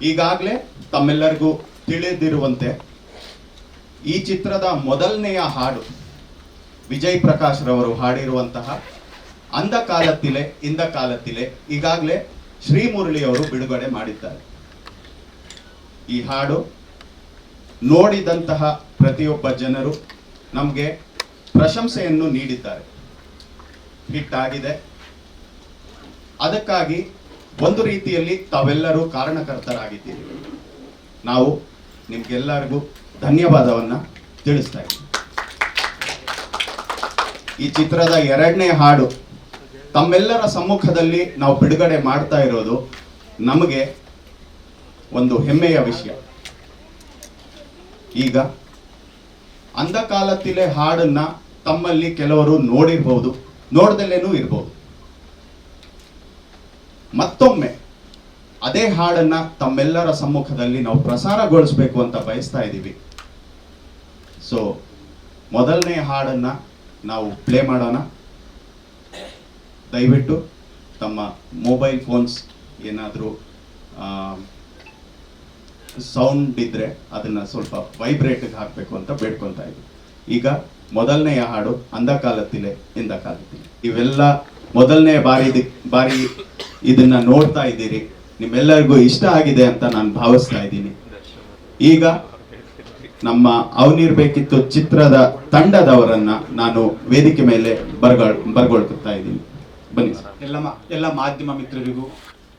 ಈಗಾಗಲೇ ತಮ್ಮೆಲ್ಲರಿಗೂ ತಿಳಿದಿರುವಂತೆ ಈ ಚಿತ್ರದ ಮೊದಲನೆಯ ಹಾಡು ವಿಜಯ್ ಪ್ರಕಾಶ್ ರವರು ಹಾಡಿರುವಂತಹ ಅಂದ ಕಾಲತ್ತಿಲೆ ಇಂದ ಕಾಲತ್ತಿಲೆ ಈಗಾಗಲೇ ಶ್ರೀ ಮುರಳಿ ಅವರು ಬಿಡುಗಡೆ ಮಾಡಿದ್ದಾರೆ. ಈ ಹಾಡು ನೋಡಿದಂತಹ ಪ್ರತಿಯೊಬ್ಬ ಜನರು ನಮಗೆ ಪ್ರಶಂಸೆಯನ್ನು ನೀಡಿದ್ದಾರೆ. ಹಿಟ್ ಆಗಿದೆ. ಅದಕ್ಕಾಗಿ ಒಂದು ರೀತಿಯಲ್ಲಿ ತಾವೆಲ್ಲರೂ ಕಾರಣಕರ್ತರಾಗಿದ್ದೀರಿ. ನಾವು ನಿಮ್ಗೆಲ್ಲರಿಗೂ ಧನ್ಯವಾದವನ್ನ ತಿಳಿಸ್ತಾ ಇದ್ದೀವಿ. ಈ ಚಿತ್ರದ 2ನೇ ಹಾಡು ತಮ್ಮೆಲ್ಲರ ಸಮ್ಮುಖದಲ್ಲಿ ನಾವು ಬಿಡುಗಡೆ ಮಾಡ್ತಾ ಇರೋದು ನಮಗೆ ಒಂದು ಹೆಮ್ಮೆಯ ವಿಷಯ. ಈಗ ಅಂಧಕಾಲತ್ತಿಲೆ ಹಾಡನ್ನ ತಮ್ಮಲ್ಲಿ ಕೆಲವರು ನೋಡಿರ್ಬಹುದು, ನೋಡ್ದಲ್ಲೇನೂ ಇರ್ಬೋದು. ಮತ್ತೊಮ್ಮೆ ಅದೇ ಹಾಡನ್ನ ತಮ್ಮೆಲ್ಲರ ಸಮ್ಮುಖದಲ್ಲಿ ನಾವು ಪ್ರಸಾರಗೊಳಿಸಬೇಕು ಅಂತ ಬಯಸ್ತಾ ಇದ್ದೀವಿ. ಸೊ ಮೊದಲನೇ ಹಾಡನ್ನ ನಾವು ಪ್ಲೇ ಮಾಡೋಣ. ದಯವಿಟ್ಟು ತಮ್ಮ ಮೊಬೈಲ್ ಫೋನ್ಸ್ ಏನಾದರೂ ಸೌಂಡ್ ಇದ್ರೆ ಅದನ್ನ ಸ್ವಲ್ಪ ವೈಬ್ರೇಟ್ಗೆ ಹಾಕಬೇಕು ಅಂತ ಬೇಡ್ಕೊತಾ ಇದ್ವಿ. ಈಗ ಮೊದಲನೆಯ ಹಾಡು ಅಂದ ಕಾಲತ್ತಿಲೆ ಇಂದ ಕಾಲತ್ತಿಲೆ. ಇವೆಲ್ಲ ಮೊದಲನೇ ಬಾರಿ ಇದನ್ನ ನೋಡ್ತಾ ಇದ್ದೀರಿ. ನಿಮ್ಮೆಲ್ಲರಿಗೂ ಇಷ್ಟ ಆಗಿದೆ ಅಂತ ನಾನು ಭಾವಿಸ್ತಾ ಇದ್ದೀನಿ. ಈಗ ನಮ್ಮ ಅವನಿರ್ಬೇಕಿತ್ತು ಚಿತ್ರದ ತಂಡದವರನ್ನ ನಾನು ವೇದಿಕೆ ಮೇಲೆ ಬರ್ಗೊಳ್ತಾ ಇದ್ದೀನಿ. ಬನ್ನಿ ಸರ್. ಎಲ್ಲ ಮಾಧ್ಯಮ ಮಿತ್ರರಿಗೂ,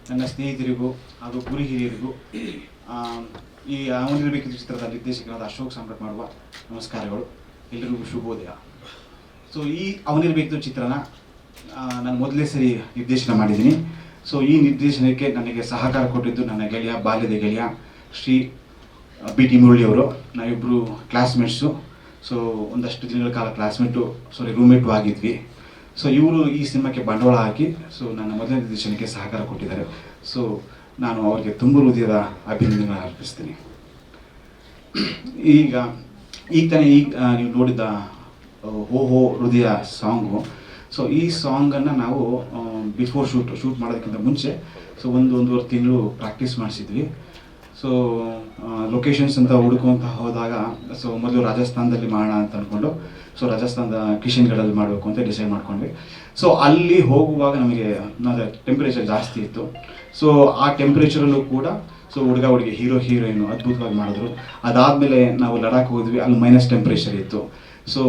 ನನ್ನ ಸ್ನೇಹಿತರಿಗೂ ಹಾಗೂ ಗುರು ಹಿರಿಯರಿಗೂ ಈ ಅವನಿರ್ಬೇಕಿತ್ತು ಚಿತ್ರದ ನಿರ್ದೇಶಕರಾದ ಅಶೋಕ್ ಸಾಮ್ರಾಟ್ ಮಾಡುವ ನಮಸ್ಕಾರಗಳು. ಎಲ್ಲರಿಗೂ ಶುಭೋದಯ. ಸೊ ಈ ಅವನಿರ್ಬೇಕಿತ್ತು ಚಿತ್ರನ ನಾನು ಮೊದಲೇ ಸರಿ ನಿರ್ದೇಶನ ಮಾಡಿದ್ದೀನಿ. ಸೊ ಈ ನಿರ್ದೇಶನಕ್ಕೆ ನನಗೆ ಸಹಕಾರ ಕೊಟ್ಟಿದ್ದು ನನ್ನ ಗೆಳೆಯ, ಬಾಲ್ಯದ ಗೆಳೆಯ ಶ್ರೀ BT ಮುರಳಿ ಅವರು. ನಾವಿಬ್ಬರು ಕ್ಲಾಸ್ಮೇಟ್ಸು. ಸೊ ಒಂದಷ್ಟು ದಿನಗಳ ಕಾಲ ರೂಮ್ಮೇಟು ಆಗಿದ್ವಿ. ಸೊ ಇವರು ಈ ಸಿನಿಮಾಕ್ಕೆ ಬಂಡವಾಳ ಹಾಕಿ ನನ್ನ ಮೊದಲನೇ ನಿರ್ದೇಶನಕ್ಕೆ ಸಹಕಾರ ಕೊಟ್ಟಿದ್ದಾರೆ. ಸೊ ನಾನು ಅವರಿಗೆ ತುಂಬ ಹೃದಯದ ಅಭಿನಂದನೆಗಳನ್ನು ಅರ್ಪಿಸ್ತೀನಿ. ಈಗ ತಾನೇ ನೀವು ನೋಡಿದ ಹೋ ಹೋ ಹೃದಯ ಸಾಂಗು. ಸೊ ಈ ಸಾಂಗನ್ನು ನಾವು ಬಿಫೋರ್ ಶೂಟ್ ಮಾಡೋದಕ್ಕಿಂತ ಮುಂಚೆ ಒಂದೂವರೆ ತಿಂಗಳು ಪ್ರಾಕ್ಟೀಸ್ ಮಾಡಿಸಿದ್ವಿ. ಸೊ ಲೊಕೇಶನ್ಸ್ ಅಂತ ಹುಡುಕುವಂತ ಹೋದಾಗ ಮೊದಲು ರಾಜಸ್ಥಾನದಲ್ಲಿ ಮಾಡೋಣ ಅಂತ ಅಂದ್ಕೊಂಡು ರಾಜಸ್ಥಾನದ ಕಿಶನ್ಗಢಲ್ಲಿ ಮಾಡಬೇಕು ಅಂತ ಡಿಸೈಡ್ ಮಾಡ್ಕೊಂಡ್ವಿ. ಸೊ ಅಲ್ಲಿ ಹೋಗುವಾಗ ನಮಗೆ ಟೆಂಪರೇಚರ್ ಜಾಸ್ತಿ ಇತ್ತು. ಸೊ ಆ ಟೆಂಪರೇಚರಲ್ಲೂ ಕೂಡ ಹುಡುಗ ಹುಡುಗಿ ಹೀರೋಯಿನ್ ಅದ್ಭುತವಾಗಿ ಮಾಡಿದ್ರು. ಅದಾದಮೇಲೆ ನಾವು ಲಡಾಖ್ ಹೋದ್ವಿ, ಅಲ್ಲಿ ಮೈನಸ್ ಟೆಂಪರೇಚರ್ ಇತ್ತು. ಸೊ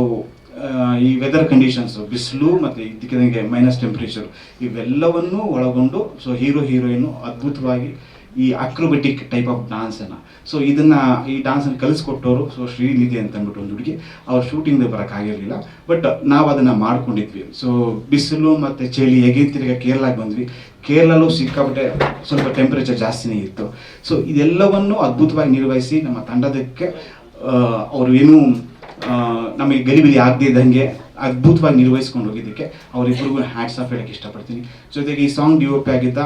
ಈ ವೆದರ್ ಕಂಡೀಷನ್ಸ್, ಬಿಸಿಲು ಮತ್ತು ಇದಕ್ಕೆ ಮೈನಸ್ ಟೆಂಪರೇಚರ್, ಇವೆಲ್ಲವನ್ನೂ ಒಳಗೊಂಡು ಹೀರೋಯಿನ್ ಅದ್ಭುತವಾಗಿ ಈ ಅಕ್ರೋಬೆಟಿಕ್ ಟೈಪ್ ಆಫ್ ಡ್ಯಾನ್ಸನ್ನು ಈ ಡ್ಯಾನ್ಸನ್ನು ಕಲಿಸ್ಕೊಟ್ಟವರು ಶ್ರೀನಿಧಿ ಅಂತ ಅಂದ್ಬಿಟ್ಟು ಒಂದು ಹುಡುಗಿ. ಅವ್ರ ಶೂಟಿಂಗ್ ಬರೋಕ್ಕಾಗಿರಲಿಲ್ಲ, ಬಟ್ ನಾವು ಅದನ್ನು ಮಾಡ್ಕೊಂಡಿದ್ವಿ. ಸೊ ಬಿಸಿಲು ಮತ್ತು ಚಳಿ ಹೇಗೆ ತಿರ್ಗಿ ಕೇರಳಕ್ಕೆ ಬಂದ್ವಿ. ಕೇರಳಲ್ಲೂ ಸಿಕ್ಕಾಬಿಟ್ಟೆ ಸ್ವಲ್ಪ ಟೆಂಪರೇಚರ್ ಜಾಸ್ತಿನೇ ಇತ್ತು. ಸೊ ಇದೆಲ್ಲವನ್ನು ಅದ್ಭುತವಾಗಿ ನಿರ್ವಹಿಸಿ ನಮ್ಮ ತಂಡದಕ್ಕೆ ಅವರು ಏನೂ ನಮಗೆ ಗಲಿಬಿಲಿ ಆಗದೇ ಇದ್ದಂಗೆ ಅದ್ಭುತವಾಗಿ ನಿರ್ವಹಿಸ್ಕೊಂಡು ಹೋಗಿದ್ದಕ್ಕೆ ಅವರಿಬ್ಬರಿಗೂ ಹ್ಯಾಟ್ಸ್ ಆಫ್ ಹೇಳಕ್ಕೆ ಇಷ್ಟಪಡ್ತೀನಿ. ಜೊತೆಗೆ ಈ ಸಾಂಗ್ DOP ಆಗಿದ್ದ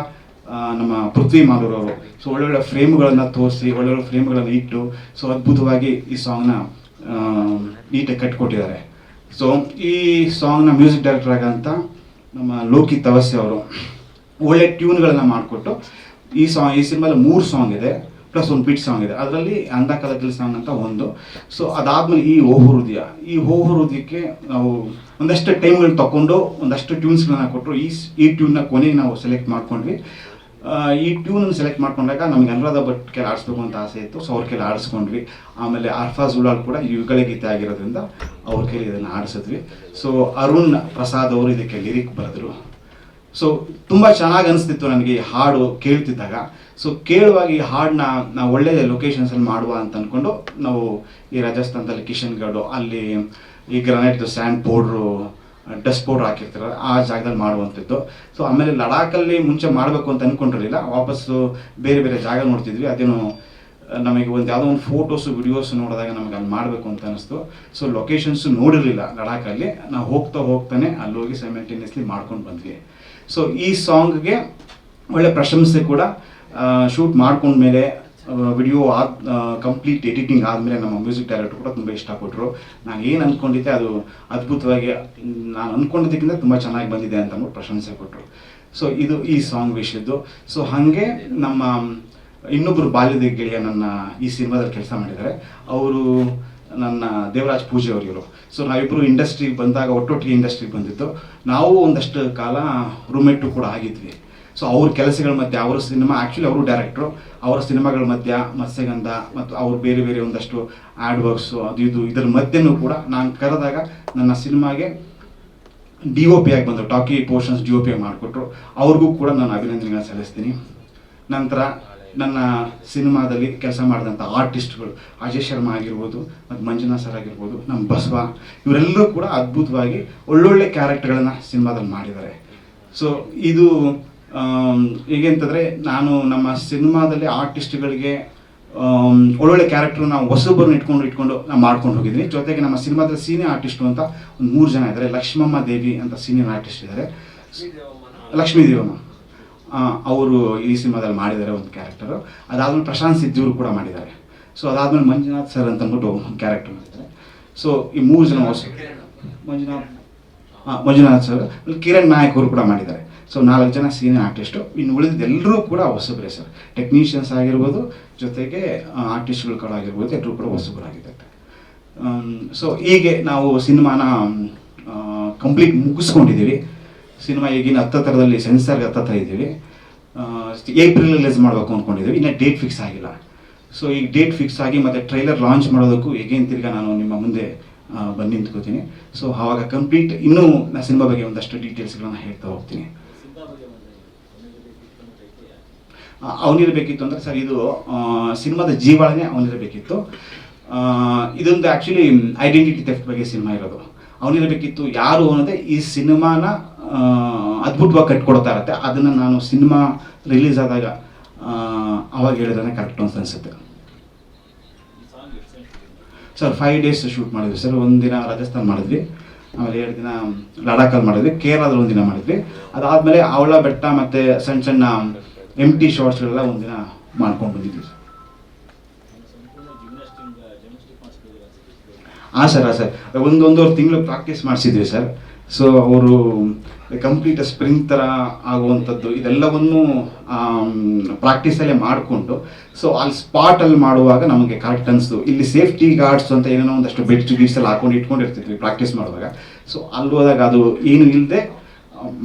ನಮ್ಮ ಪೃಥ್ವಿ ಮಾಡೋರವರು ಒಳ್ಳೊಳ್ಳೆ ಫ್ರೇಮ್ಗಳನ್ನು ತೋರಿಸಿ, ಒಳ್ಳೊಳ್ಳೆ ಫ್ರೇಮ್ಗಳನ್ನು ಇಟ್ಟು ಅದ್ಭುತವಾಗಿ ಈ ಸಾಂಗ್ನ ನೀಟಾಗಿ ಕಟ್ಕೊಟ್ಟಿದ್ದಾರೆ. ಸೊ ಈ ಸಾಂಗ್ನ ಮ್ಯೂಸಿಕ್ ಡೈರೆಕ್ಟರ್ ಆಗಂತ ನಮ್ಮ ಲೋಕಿ ತವಸ್ಸೆ ಅವರು ಒಳ್ಳೆ ಟ್ಯೂನ್ಗಳನ್ನು ಮಾಡಿಕೊಟ್ಟು ಈ ಸಿನಿಮಾದಲ್ಲಿ 3 ಸಾಂಗ್ ಇದೆ, ಪ್ಲಸ್ ಒಂದು ಬಿಟ್ ಸಾಂಗ್ ಇದೆ. ಅದರಲ್ಲಿ ಅಂದ ಕಾಲದಲ್ಲಿ ಸಾಂಗ್ ಅಂತ ಒಂದು. ಸೊ ಅದಾದ್ಮೇಲೆ ಈ ಓಹೋ ಹೃದಯಕ್ಕೆ ನಾವು ಒಂದಷ್ಟು ಟೈಮ್ಗಳನ್ನ ತಗೊಂಡು ಒಂದಷ್ಟು ಟ್ಯೂನ್ಸ್ಗಳನ್ನ ಕೊಟ್ಟರು. ಈ ಟ್ಯೂನ್ನ ಕೊನೆಗೆ ನಾವು ಸೆಲೆಕ್ಟ್ ಮಾಡ್ಕೊಂಡ್ವಿ. ಈ ಟ್ಯೂನನ್ನು ಸೆಲೆಕ್ಟ್ ಮಾಡ್ಕೊಂಡಾಗ ನಮಗೆ ಅನುರಾಧ ಭಟ್ ಕೆಲ ಆಡಿಸ್ಬೇಕು ಅಂತ ಆಸೆ ಇತ್ತು. ಸೊ ಅವ್ರ ಕೆಲ ಆಡಿಸ್ಕೊಂಡ್ವಿ. ಆಮೇಲೆ ಅರ್ಫಾಜ್ ಉಲಾಲ್ ಕೂಡ ಯುಗಳ ಗೀತೆ ಆಗಿರೋದ್ರಿಂದ ಅವ್ರ ಕೈಲಿ ಇದನ್ನು ಆಡಿಸಿದ್ವಿ. ಸೊ ಅರುಣ್ ಪ್ರಸಾದ್ ಅವರು ಇದಕ್ಕೆ ಲಿರಿಕ್ ಬರೆದ್ರು. ಸೊ ತುಂಬ ಚೆನ್ನಾಗಿ ಅನಿಸ್ತಿತ್ತು ನನಗೆ ಈ ಹಾಡು ಕೇಳ್ತಿದ್ದಾಗ. ಸೊ ಕೇಳುವಾಗ ಈ ಹಾಡನ್ನ ನಾವು ಒಳ್ಳೆಯ ಲೊಕೇಶನ್ಸಲ್ಲಿ ಮಾಡುವ ಅಂತ ಅಂದ್ಕೊಂಡು ನಾವು ಈ ರಾಜಸ್ಥಾನದಲ್ಲಿ ಕಿಶನ್ಗಢ ಅಲ್ಲಿ ಈ granite sand powder, dust powder ಹಾಕಿರ್ತಾರೆ, ಆ ಜಾಗದಲ್ಲಿ ಮಾಡುವಂಥದ್ದು. ಸೊ ಆಮೇಲೆ ಲಡಾಖಲ್ಲಿ ಮುಂಚೆ ಮಾಡಬೇಕು ಅಂತ ಅಂದ್ಕೊಂಡಿರಲಿಲ್ಲ. ವಾಪಸ್ಸು ಬೇರೆ ಜಾಗ ನೋಡ್ತಿದ್ವಿ. ಅದೇನು ನಮಗೆ ಯಾವುದೋ ಒಂದು ಫೋಟೋಸು ವಿಡಿಯೋಸ್ ನೋಡಿದಾಗ ನಮಗೆ ಅಲ್ಲಿ ಮಾಡಬೇಕು ಅಂತ ಅನಿಸ್ತು. ಸೊ ಲೊಕೇಶನ್ಸು ನೋಡಿರಲಿಲ್ಲ ಲಡಾಖಲ್ಲಿ. ನಾವು ಹೋಗ್ತಾನೆ ಅಲ್ಲಿ ಹೋಗಿ ಸೈಮಲ್ಟೇನಿಯಸ್ಲಿ ಮಾಡ್ಕೊಂಡು ಬಂದ್ವಿ. ಸೊ ಈ ಸಾಂಗ್ಗೆ ಒಳ್ಳೆ ಪ್ರಶಂಸೆ ಕೂಡ. ಶೂಟ್ ಮಾಡ್ಕೊಂಡ್ಮೇಲೆ ವಿಡಿಯೋ ಕಂಪ್ಲೀಟ್ ಎಡಿಟಿಂಗ್ ಆದಮೇಲೆ ನಮ್ಮ ಮ್ಯೂಸಿಕ್ ಡೈರೆಕ್ಟರ್ ಕೂಡ ತುಂಬ ಇಷ್ಟಪಟ್ಟರು. ನಾನು ಏನು ಅಂದ್ಕೊಂಡಿದ್ದೆ ಅದು ಅದ್ಭುತವಾಗಿ, ನಾನು ಅಂದ್ಕೊಂಡಿದ್ದಕ್ಕಿಂತ ತುಂಬ ಚೆನ್ನಾಗಿ ಬಂದಿದೆ ಅಂತ ಅಂದ್ಬಿಟ್ಟು ಪ್ರಶಂಸೆ ಕೊಟ್ಟರು. ಸೊ ಇದು ಈ ಸಾಂಗ್ ವಿಷಯದ್ದು. ಸೊ ಹಾಗೆ ನಮ್ಮ ಇನ್ನೊಬ್ಬರು ಬಾಲ್ಯದ ಗೆಳೆಯ ನನ್ನ ಈ ಸಿನಿಮಾದಲ್ಲಿ ಕೆಲಸ ಮಾಡಿದ್ದಾರೆ. ಅವರು ನನ್ನ ದೇವರಾಜ್ ಪೂಜೆ ಅವರು ಇವರು. ಸೊ ನಾವಿಬ್ಬರು ಇಂಡಸ್ಟ್ರಿಗೆ ಬಂದಾಗ ಒಟ್ಟೊಟ್ಟಿಗೆ ಇಂಡಸ್ಟ್ರಿಗೆ ಬಂದಿದ್ದು. ನಾವು ಒಂದಷ್ಟು ಕಾಲ ರೂಮ್ಮೇಟು ಕೂಡ ಆಗಿದ್ವಿ. ಸೊ ಅವ್ರ ಕೆಲಸಗಳ ಮಧ್ಯೆ ಅವರ ಸಿನಿಮಾ, ಆ್ಯಕ್ಚುಲಿ ಅವರು ಡೈರೆಕ್ಟ್ರು, ಅವರ ಸಿನಿಮಾಗಳ ಮಧ್ಯ ಮತ್ಸ್ಯಗಂಧ ಮತ್ತು ಅವ್ರು ಬೇರೆ ಬೇರೆ ಒಂದಷ್ಟು ಆ್ಯಡ್ ವರ್ಕ್ಸು ಅದು ಇದು ಇದರ ಮಧ್ಯೆನೂ ಕೂಡ ನಾನು ಕರೆದಾಗ ನನ್ನ ಸಿನಿಮಾಗೆ DOP ಆಗಿ ಬಂದರು, ಟಾಕಿ ಪೋರ್ಷನ್ಸ್ DOP ಮಾಡಿಕೊಟ್ರು. ಅವ್ರಿಗೂ ಕೂಡ ನಾನು ಅಭಿನಂದನೆಗಳನ್ನ ಸಲ್ಲಿಸ್ತೀನಿ. ನಂತರ ನನ್ನ ಸಿನಿಮಾದಲ್ಲಿ ಕೆಲಸ ಮಾಡಿದಂಥ ಆರ್ಟಿಸ್ಟ್ಗಳು ಅಜಯ್ ಶರ್ಮಾ ಆಗಿರ್ಬೋದು, ಮತ್ತು ಮಂಜುನಾಥ್ ಸರ್ ಆಗಿರ್ಬೋದು, ನಮ್ಮ ಬಸವ, ಇವರೆಲ್ಲರೂ ಕೂಡ ಅದ್ಭುತವಾಗಿ ಒಳ್ಳೊಳ್ಳೆ ಕ್ಯಾರೆಕ್ಟರ್ಗಳನ್ನು ಸಿನಿಮಾದಲ್ಲಿ ಮಾಡಿದ್ದಾರೆ. ಸೊ ಇದು ಹೇಗೆ ಅಂತಂದರೆ, ನಾನು ನಮ್ಮ ಸಿನಿಮಾದಲ್ಲಿ ಆರ್ಟಿಸ್ಟ್ಗಳಿಗೆ ಒಳ್ಳೊಳ್ಳೆ ಕ್ಯಾರೆಕ್ಟರ್ ನಾವು ಹೊಸಬರನ್ನ ಇಟ್ಕೊಂಡು ನಾವು ಮಾಡ್ಕೊಂಡು ಹೋಗಿದ್ದೀನಿ. ಜೊತೆಗೆ ನಮ್ಮ ಸಿನಿಮಾದಲ್ಲಿ ಸೀನಿಯರ್ ಆರ್ಟಿಸ್ಟು ಅಂತ ಒಂದು 3 ಜನ ಇದ್ದಾರೆ. ಲಕ್ಷ್ಮಮ್ಮ ದೇವಿ ಅಂತ ಸೀನಿಯರ್ ಆರ್ಟಿಸ್ಟ್ ಇದ್ದಾರೆ. ಲಕ್ಷ್ಮೀ ದೇವಮ್ಮ ಅವರು ಈ ಸಿನಿಮಾದಲ್ಲಿ ಮಾಡಿದ್ದಾರೆ ಒಂದು ಕ್ಯಾರೆಕ್ಟರು. ಅದಾದ್ಮೇಲೆ ಪ್ರಶಾಂತ್ ಸಿದ್ದಿಯವರು ಕೂಡ ಮಾಡಿದ್ದಾರೆ. ಸೊ ಅದಾದ್ಮೇಲೆ ಮಂಜುನಾಥ್ ಸರ್ ಅಂತ ಅಂದ್ಬಿಟ್ಟು ಒಂದು ಕ್ಯಾರೆಕ್ಟರ್ ಮಾಡಿದ್ದಾರೆ. ಸೊ ಈ 3 ಜನ ಹೊಸ ಮಂಜುನಾಥ್ ಸರ್, ಕಿರಣ್ ನಾಯಕ್ ಅವರು ಕೂಡ ಮಾಡಿದ್ದಾರೆ. ಸೊ 4 ಜನ ಸೀನಿಯರ್ ಆರ್ಟಿಸ್ಟು. ಇನ್ನು ಉಳಿದಿದ್ದೆಲ್ಲರೂ ಕೂಡ ಹೊಸಬರೇ ಸರ್. ಟೆಕ್ನಿಷಿಯನ್ಸ್ ಆಗಿರ್ಬೋದು, ಜೊತೆಗೆ ಆರ್ಟಿಸ್ಟ್ಗಳಾಗಿರ್ಬೋದು, ಎಲ್ಲರೂ ಕೂಡ ಹೊಸಬರಾಗಿದ್ದಾರೆ. ಸೊ ಹೀಗೆ ನಾವು ಸಿನಿಮಾನ ಕಂಪ್ಲೀಟ್ ಮುಗಿಸ್ಕೊಂಡಿದ್ದೀವಿ. ಸಿನಿಮಾ ಈಗಿನ ಹತ್ತತ್ರದಲ್ಲಿ ಸೆನ್ಸಾರ್ಗೆ ಹತ್ತತ್ರ ಇದ್ದೀವಿ. ಏಪ್ರಿಲ್ ರಿಲೀಸ್ ಮಾಡಬೇಕು ಅಂದ್ಕೊಂಡಿದ್ದೀವಿ. ಇನ್ನೂ ಡೇಟ್ ಫಿಕ್ಸ್ ಆಗಿಲ್ಲ. ಸೊ ಈಗ ಡೇಟ್ ಫಿಕ್ಸ್ ಆಗಿ ಮತ್ತು ಟ್ರೈಲರ್ ಲಾಂಚ್ ಮಾಡೋದಕ್ಕೂ ಹೇಗೇನು ತಿರ್ಗಾ ನಾನು ನಿಮ್ಮ ಮುಂದೆ ಬಂದು ನಿಂತ್ಕೋತೀನಿ. ಸೊ ಆವಾಗ ಕಂಪ್ಲೀಟ್ ಇನ್ನೂ ನಾನು ಸಿನಿಮಾ ಬಗ್ಗೆ ಒಂದಷ್ಟು ಡೀಟೇಲ್ಸ್ಗಳನ್ನ ಹೇಳ್ತಾ ಹೋಗ್ತೀನಿ. ಅವನಿರಬೇಕಿತ್ತು ಅಂದರೆ ಸರ್, ಇದು ಸಿನಿಮಾದ ಜೀವಾಳನೇ ಅವನಿರಬೇಕಿತ್ತು. ಇದೊಂದು ಆ್ಯಕ್ಚುಲಿ ಐಡೆಂಟಿಟಿ ಥೆಫ್ಟ್ ಬಗ್ಗೆ ಸಿನಿಮಾ ಇರೋದು. ಅವನಿರಬೇಕಿತ್ತು ಯಾರು ಅನ್ನೋದೇ ಈ ಸಿನಿಮಾನ ಅದ್ಭುತವಾಗಿ ಕಟ್ಕೊಡ್ತಾ ಇರುತ್ತೆ. ಅದನ್ನು ನಾನು ಸಿನಿಮಾ ರಿಲೀಸ್ ಆದಾಗ ಅವಾಗ ಹೇಳಿದ್ರೆ ಕರೆಕ್ಟ್ ಅಂತ ಅನಿಸುತ್ತೆ. ಸರ್ 5 days ಶೂಟ್ ಮಾಡಿದ್ವಿ ಸರ್. ಒಂದಿನ ರಾಜಸ್ಥಾನ್ ಮಾಡಿದ್ವಿ, ಆಮೇಲೆ 2 ದಿನ ಲಡಾಖಲ್ಲಿ ಮಾಡಿದ್ವಿ, ಕೇರಳದಲ್ಲಿ 1 ದಿನ ಮಾಡಿದ್ವಿ. ಅದಾದಮೇಲೆ ಅವಳ ಬೆಟ್ಟ ಮತ್ತು ಸಣ್ಣ ಸಣ್ಣ ಎಂಟಿ ಶಾರ್ಟ್ಸ್ಗಳೆಲ್ಲ 1 ದಿನ ಮಾಡ್ಕೊಂಡು ಬಂದಿದ್ವಿ ಸರ್. ಹಾಂ ಸರ್ ಒಂದೊಂದೂವರೆ ತಿಂಗಳು ಪ್ರಾಕ್ಟೀಸ್ ಮಾಡಿಸಿದ್ವಿ ಸರ್. ಸೊ ಅವರು ಕಂಪ್ಲೀಟ್ ಸ್ಪ್ರಿಂಗ್ ಥರ ಆಗುವಂಥದ್ದು ಇದೆಲ್ಲವನ್ನು ಪ್ರಾಕ್ಟೀಸಲ್ಲೇ ಮಾಡಿಕೊಂಡು, ಸೊ ಅಲ್ಲಿ ಸ್ಪಾಟಲ್ಲಿ ಮಾಡುವಾಗ ನಮಗೆ ಕರೆಕ್ಟ್ ಅನಿಸ್ತು. ಇಲ್ಲಿ ಸೇಫ್ಟಿ ಗಾರ್ಡ್ಸ್ ಅಂತ ಏನೇನೋ ಒಂದಷ್ಟು ಬೆಡ್ಸ್ ಗಿಡ್ಸ್ ಎಲ್ಲ ಇಟ್ಕೊಂಡಿರ್ತಿದ್ವಿ ಪ್ರಾಕ್ಟೀಸ್ ಮಾಡುವಾಗ. ಸೊ ಅಲ್ಲಿ ಹೋದಾಗ ಅದು ಏನು ಇಲ್ಲದೆ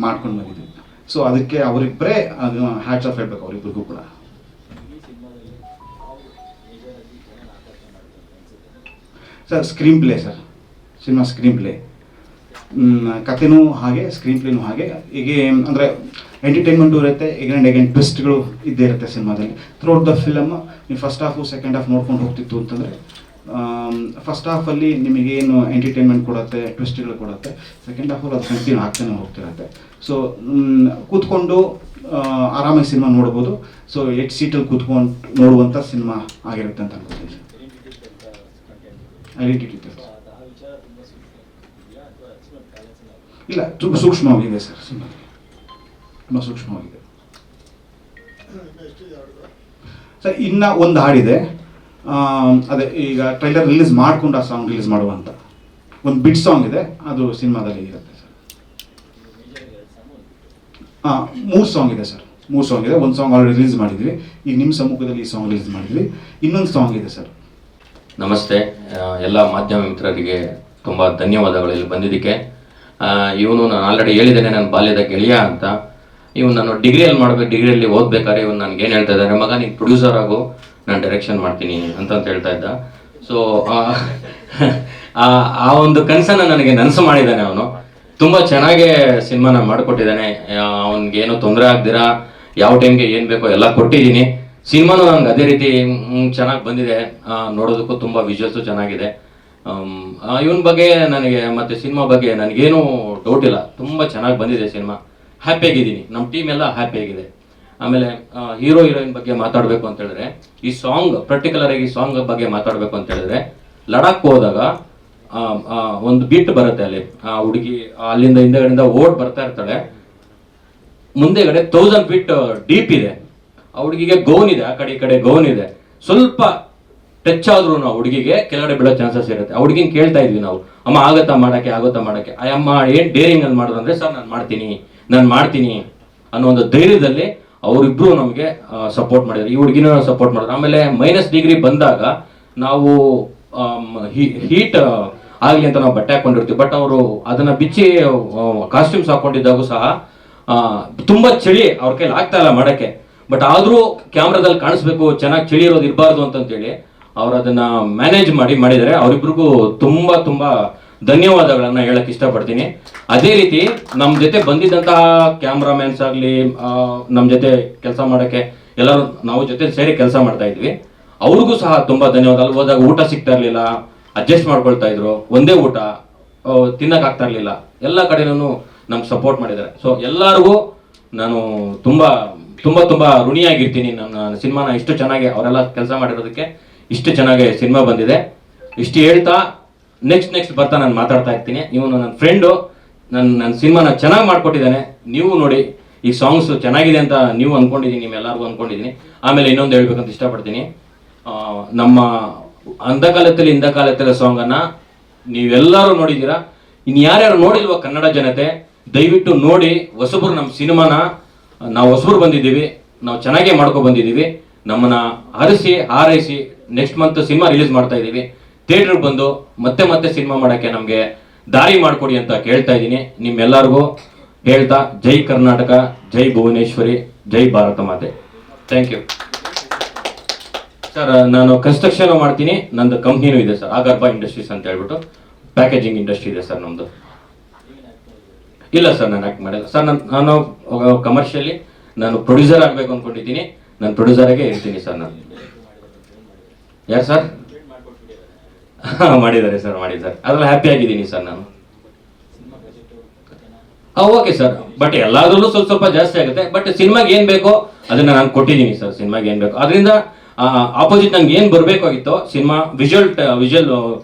ಮಾಡ್ಕೊಂಡು ಬಂದಿದ್ವಿ. ಸೊ ಅದಕ್ಕೆ ಅವರಿಬ್ಬರೇ ಅದು ಹ್ಯಾಟ್ಸ್ ಆಫ್ ಹೇಳ್ಬೇಕು, ಅವರಿಬ್ಬರಿಗೂ ಕೂಡ. Sir screenplay sir, cinema screenplay, ಕಥೆನೂ ಹಾಗೆ ಸ್ಕ್ರೀನ್ ಪ್ಲೇನೂ ಹಾಗೆ. ಹೀಗೆ ಅಂದರೆ ಎಂಟರ್ಟೈನ್ಮೆಂಟು ಇರುತ್ತೆ, ಎಗೇನ್ ಟ್ವಿಸ್ಟ್ಗಳು ಇದ್ದೇ ಇರುತ್ತೆ ಸಿನಿಮಾದಲ್ಲಿ. ಥ್ರೂಔಟ್ ದ ಫಿಲಮ್ ನೀವು ಫಸ್ಟ್ ಹಾಫು ಸೆಕೆಂಡ್ ಹಾಫ್ ನೋಡ್ಕೊಂಡು ಹೋಗ್ತಿತ್ತು ಅಂತಂದರೆ, ಫಸ್ಟ್ ಹಾಫಲ್ಲಿ ನಿಮಗೇನು ಎಂಟರ್ಟೈನ್ಮೆಂಟ್ ಕೊಡುತ್ತೆ, ಟ್ವಿಸ್ಟ್ಗಳು ಕೊಡುತ್ತೆ. ಸೆಕೆಂಡ್ ಹಾಫಲ್ಲಿ ಅದು ಕಂಟಿನ್ಯೂ ಆಗ್ತಾನೆ ಹೋಗ್ತಿರುತ್ತೆ. ಸೊ ಕೂತ್ಕೊಂಡು ಆರಾಮಾಗಿ ಸಿನಿಮಾ ನೋಡ್ಬೋದು. ಸೊ 8 ಸೀಟಲ್ಲಿ ಕೂತ್ಕೊಂಡು ನೋಡುವಂಥ ಸಿನಿಮಾ ಆಗಿರುತ್ತೆ ಅಂತ ಅನ್ಕೋತೀನಿ. ಐಡೆಂಟಿಟಿ ಇಲ್ಲ, ತುಂಬ ಸೂಕ್ಷ್ಮವಾಗಿದೆ ಸರ್ ಸಿನಿಮಾ, ತುಂಬ ಸೂಕ್ಷ್ಮವಾಗಿದೆ ಸರ್. ಇನ್ನು ಒಂದು ಹಾಡಿದೆ, ಅದೇ ಈಗ ಟ್ರೈಲರ್ ರಿಲೀಸ್ ಮಾಡ್ಕೊಂಡು ಆ ಸಾಂಗ್ ರಿಲೀಸ್ ಮಾಡುವಂಥ ಒಂದು ಬಿಟ್ ಸಾಂಗ್ ಇದೆ, ಅದು ಸಿನಿಮಾದಲ್ಲಿ ಇರುತ್ತೆ ಸರ್. 3 ಸಾಂಗ್ ಇದೆ ಸರ್, 3 ಸಾಂಗ್ ಇದೆ. ಒಂದು ಸಾಂಗ್ ಆಲ್ರೆಡಿ ರಿಲೀಸ್ ಮಾಡಿದ್ವಿ, ಈಗ ನಿಮ್ಮ ಸಮ್ಮುಖದಲ್ಲಿ ಈ ಸಾಂಗ್ ರಿಲೀಸ್ ಮಾಡಿದ್ವಿ. ಇನ್ನೊಂದು ಸಾಂಗ್ ಇದೆ ಸರ್. ನಮಸ್ತೆ, ಎಲ್ಲ ಮಾಧ್ಯಮ ಮಿತ್ರರಿಗೆ ತುಂಬ ಧನ್ಯವಾದಗಳು ಇಲ್ಲಿ ಬಂದಿದ್ದಕ್ಕೆ. ಇವನು ನಾನು ಆಲ್ರೆಡಿ ಹೇಳಿದ್ದೇನೆ, ನನ್ನ ಬಾಲ್ಯದ ಗೆಳೆಯ ಅಂತ. ಇವನು ನಾನು ಡಿಗ್ರಿಯಲ್ಲಿ ಓದ್ಬೇಕಾದ್ರೆ ಇವನು ನನಗೆ ಏನು ಹೇಳ್ತಾ ಇದ್ದಾನೆ, ಮಗ ನೀನು ಪ್ರೊಡ್ಯೂಸರ್ ಆಗು, ನಾನು ಡೈರೆಕ್ಷನ್ ಮಾಡ್ತೀನಿ ಅಂತ ಹೇಳ್ತಾ ಇದ್ದ. ಸೊ ಆ ಒಂದು ಕನಸನ್ನು ನನಗೆ ನನಸು ಮಾಡಿದ್ದಾನೆ ಅವನು. ತುಂಬ ಚೆನ್ನಾಗೇ ಸಿನಿಮಾನ ಮಾಡಿಕೊಟ್ಟಿದ್ದಾನೆ. ಅವನಿಗೇನು ತೊಂದರೆ ಆಗ್ದಿರಾ ಯಾವ ಟೈಮ್ಗೆ ಏನು ಬೇಕೋ ಎಲ್ಲ ಕೊಟ್ಟಿದ್ದೀನಿ. ಸಿನಿಮಾನು ನಂಗೆ ಅದೇ ರೀತಿ ಚೆನ್ನಾಗಿ ಬಂದಿದೆ, ನೋಡೋದಕ್ಕೂ ತುಂಬ ವಿಜುವಲ್ಸು ಚೆನ್ನಾಗಿದೆ. ಇವನ ಬಗ್ಗೆ ನನಗೆ ಮತ್ತು ಸಿನಿಮಾ ಬಗ್ಗೆ ನನಗೇನು ಡೌಟ್ ಇಲ್ಲ, ತುಂಬ ಚೆನ್ನಾಗಿ ಬಂದಿದೆ ಸಿನಿಮಾ. ಹ್ಯಾಪಿಯಾಗಿದ್ದೀನಿ, ನಮ್ಮ ಟೀಮ್ ಎಲ್ಲ ಹ್ಯಾಪಿಯಾಗಿದೆ. ಆಮೇಲೆ ಹೀರೋ ಹೀರೋಯಿನ್ ಬಗ್ಗೆ ಮಾತಾಡಬೇಕು ಅಂತ ಹೇಳಿದ್ರೆ, ಈ ಸಾಂಗ್ ಪರ್ಟಿಕ್ಯುಲರ್ ಆಗಿ ಈ ಸಾಂಗ್ ಬಗ್ಗೆ ಮಾತಾಡಬೇಕು ಅಂತ ಹೇಳಿದ್ರೆ, ಲಡಾಖ್ ಹೋದಾಗ ಒಂದು ಬೀಟ್ ಬರುತ್ತೆ ಅಲ್ಲಿ, ಆ ಹುಡುಗಿ ಅಲ್ಲಿಂದ ಹಿಂದೆಗಡೆಯಿಂದ ಓಡ್ ಬರ್ತಾ ಇರ್ತಾಳೆ, ಮುಂದೆಗಡೆ 1000 feet ಡೀಪ್ ಇದೆ. ಆ ಹುಡುಗಿಗೆ ಗೌನ್ ಇದೆ, ಆ ಕಡೆ ಈ ಕಡೆ ಗೌನ್ ಇದೆ. ಸ್ವಲ್ಪ ಟಚ್ ಆದ್ರೂ ನಾವು ಹುಡುಗಿಗೆ ಕೆಳಗಡೆ ಬೀಳೋ ಚಾನ್ಸಸ್ ಇರುತ್ತೆ. ಆ ಹುಡುಗಿನ ಕೇಳ್ತಾ ಇದ್ವಿ ನಾವು, ಅಮ್ಮ ಆಗುತ್ತಾ ಮಾಡಕ್ಕೆ. ಆ ಅಮ್ಮ ಏನು ಡೇರಿಂಗ್ ಅಲ್ಲಿ ಮಾಡಿದ್ರು ಅಂದ್ರೆ, ಸರ್ ನಾನು ಮಾಡ್ತೀನಿ ಅನ್ನೋ ಒಂದು ಧೈರ್ಯದಲ್ಲಿ ಅವರಿಬ್ರು ನಮಗೆ ಸಪೋರ್ಟ್ ಮಾಡಿದ್ರು, ಈ ಹುಡುಗಿನ ಸಪೋರ್ಟ್ ಮಾಡಿದ್ರು. ಆಮೇಲೆ -ಡಿಗ್ರಿ ಬಂದಾಗ ನಾವು ಹೀಟ್ ಆಗಲಿ ಅಂತ ನಾವು ಬಟ್ಟೆ ಹಾಕೊಂಡಿರ್ತೀವಿ, ಬಟ್ ಅವರು ಅದನ್ನ ಬಿಚ್ಚಿ ಕಾಸ್ಟ್ಯೂಮ್ಸ್ ಹಾಕೊಂಡಿದ್ದಾಗೂ ಸಹ ತುಂಬಾ ಚಳಿ ಅವ್ರ ಕೈಲಿ ಆಗ್ತಾ ಇಲ್ಲ ಮಾಡಕ್ಕೆ. ಬಟ್ ಆದ್ರೂ ಕ್ಯಾಮ್ರಾದಲ್ಲಿ ಕಾಣಿಸ್ಬೇಕು, ಚೆನ್ನಾಗಿ ಚಳಿ ಇರೋದು ಇರಬಾರ್ದು ಅಂತೇಳಿ ಅವ್ರು ಅದನ್ನ ಮ್ಯಾನೇಜ್ ಮಾಡಿದ್ದಾರೆ. ಅವರಿಬ್ರಿಗೂ ತುಂಬಾ ತುಂಬಾ ಧನ್ಯವಾದಗಳನ್ನ ಹೇಳಕ್ ಇಷ್ಟಪಡ್ತೀನಿ. ಅದೇ ರೀತಿ ನಮ್ಮ ಜೊತೆ ಬಂದಿದ್ದಂತಹ ಕ್ಯಾಮ್ರಾಮ್ಯಾನ್ಸ್ ಆಗಲಿ, ನಮ್ಮ ಜೊತೆ ಕೆಲಸ ಮಾಡಕ್ಕೆ ಎಲ್ಲರೂ ನಾವು ಜೊತೆ ಸೇರಿ ಕೆಲಸ ಮಾಡ್ತಾ ಇದ್ವಿ, ಅವ್ರಿಗೂ ಸಹ ತುಂಬಾ ಧನ್ಯವಾದ. ಅಲ್ಲಿ ಹೋದಾಗ ಊಟ ಸಿಗ್ತಾ ಇರ್ಲಿಲ್ಲ, ಅಡ್ಜಸ್ಟ್ ಮಾಡ್ಕೊಳ್ತಾ ಇದ್ರು, ಒಂದೇ ಊಟ ತಿನ್ನಕ್ ಆಗ್ತಾ ಇರ್ಲಿಲ್ಲ, ಎಲ್ಲ ಕಡೆನೂ ನಮ್ಗೆ ಸಪೋರ್ಟ್ ಮಾಡಿದ್ದಾರೆ. ಸೊ ಎಲ್ಲರಿಗೂ ನಾನು ತುಂಬಾ ತುಂಬಾ ತುಂಬಾ ಋಣಿಯಾಗಿರ್ತೀನಿ. ನನ್ನ ಸಿನಿಮಾನ ಇಷ್ಟು ಚೆನ್ನಾಗಿ ಅವರೆಲ್ಲ ಕೆಲಸ ಮಾಡಿರೋದಕ್ಕೆ ಇಷ್ಟು ಚೆನ್ನಾಗಿ ಸಿನಿಮಾ ಬಂದಿದೆ. ಇಷ್ಟು ಹೇಳ್ತಾ ನೆಕ್ಸ್ಟ್ ಬರ್ತಾ ನಾನು ಮಾತಾಡ್ತಾ ಇರ್ತೀನಿ. ಇವನು ನನ್ನ ಫ್ರೆಂಡು, ನನ್ನ ಸಿನಿಮಾನ ಚೆನ್ನಾಗಿ ಮಾಡ್ಕೊಟ್ಟಿದ್ದಾನೆ. ನೀವು ನೋಡಿ, ಈ ಸಾಂಗ್ಸ್ ಚೆನ್ನಾಗಿದೆ ಅಂತ ನೀವು ಅನ್ಕೊಂಡಿದ್ದೀನಿ, ನಿಮ್ಮೆಲ್ಲರಿಗೂ ಅನ್ಕೊಂಡಿದ್ದೀನಿ. ಆಮೇಲೆ ಇನ್ನೊಂದು ಹೇಳ್ಬೇಕಂತ ಇಷ್ಟಪಡ್ತೀನಿ, ನಮ್ಮ ಇಂದಕಾಲದಲ್ಲಿ ಸಾಂಗ್ ಅನ್ನ ನೀವೆಲ್ಲರೂ ನೋಡಿದ್ದೀರಾ. ಇನ್ನು ಯಾರ್ಯಾರು ನೋಡಿಲ್ವ ಕನ್ನಡ ಜನತೆ, ದಯವಿಟ್ಟು ನೋಡಿ. ಹೊಸಬ್ರು ನಮ್ಮ ಸಿನಿಮಾನ, ನಾವು ಹೊಸಬ್ರು ಬಂದಿದ್ದೀವಿ, ನಾವು ಚೆನ್ನಾಗೇ ಮಾಡ್ಕೊ ಬಂದಿದ್ದೀವಿ. ನಮ್ಮನ್ನ ಹಾರೈಸಿ ನೆಕ್ಸ್ಟ್ ಮಂತ್ ಸಿನಿಮಾ ರಿಲೀಸ್ ಮಾಡ್ತಾ ಇದ್ದೀವಿ. ಥಿಯೇಟರ್ಗೆ ಬಂದು ಮತ್ತೆ ಸಿನಿಮಾ ಮಾಡೋಕ್ಕೆ ನಮಗೆ ದಾರಿ ಮಾಡಿಕೊಡಿ ಅಂತ ಕೇಳ್ತಾ ಇದ್ದೀನಿ. ನಿಮ್ಮೆಲ್ಲರಿಗೂ ಹೇಳ್ತಾ, ಜೈ ಕರ್ನಾಟಕ, ಜೈ ಭುವನೇಶ್ವರಿ, ಜೈ ಭಾರತ ಮಾತೆ. Thank you sir. ನಾನು ಕನ್ಸ್ಟ್ರಕ್ಷನ್ ಮಾಡ್ತೀನಿ, ನಂದು ಕಂಪ್ನಿನೂ ಇದೆ ಸರ್, ಆಗರ್ಭ ಇಂಡಸ್ಟ್ರೀಸ್ ಅಂತ ಹೇಳ್ಬಿಟ್ಟು ಪ್ಯಾಕೇಜಿಂಗ್ ಇಂಡಸ್ಟ್ರಿ ಇದೆ ಸರ್ ನಮ್ಮದು. ಇಲ್ಲ ಸರ್, ನಾನು ಆ್ಯಕ್ಟ್ ಮಾಡಿಲ್ಲ ಸರ್. ನಾನು ಕಮರ್ಷಿಯಲಿ ನಾನು ಪ್ರೊಡ್ಯೂಸರ್ ಆಗಬೇಕು ಅಂದ್ಕೊಂಡಿದ್ದೀನಿ. ನಾನು ಪ್ರೊಡ್ಯೂಸರಾಗೇ ಇರ್ತೀನಿ ಸರ್. ನಾನು ಯಾರು ಸರ್? ಮಾಡಿದ್ದಾರೆ ಸರ್, ಅದ್ರಲ್ಲಿ ಹ್ಯಾಪಿ ಆಗಿದ್ದೀನಿ ಸರ್ ನಾನು. ಓಕೆ ಸರ್, ಬಟ್ ಎಲ್ಲಾದ್ರಲ್ಲೂ ಸ್ವಲ್ಪ ಜಾಸ್ತಿ ಆಗುತ್ತೆ. ಬಟ್ ಸಿನಿಮಾಗೆ ಏನ್ ಬೇಕೋ ಅದನ್ನ ನಾನು ಕೊಟ್ಟಿದ್ದೀನಿ ಸರ್. ಸಿನಿಮಾಗೆ ಏನ್ ಬೇಕೋ ಅದರಿಂದ ಆಪೋಸಿಟ್ ನಂಗೆ ಏನ್ ಬರಬೇಕಾಗಿತ್ತೋ ಸಿನಿಮಾ ವಿಜುವಲ್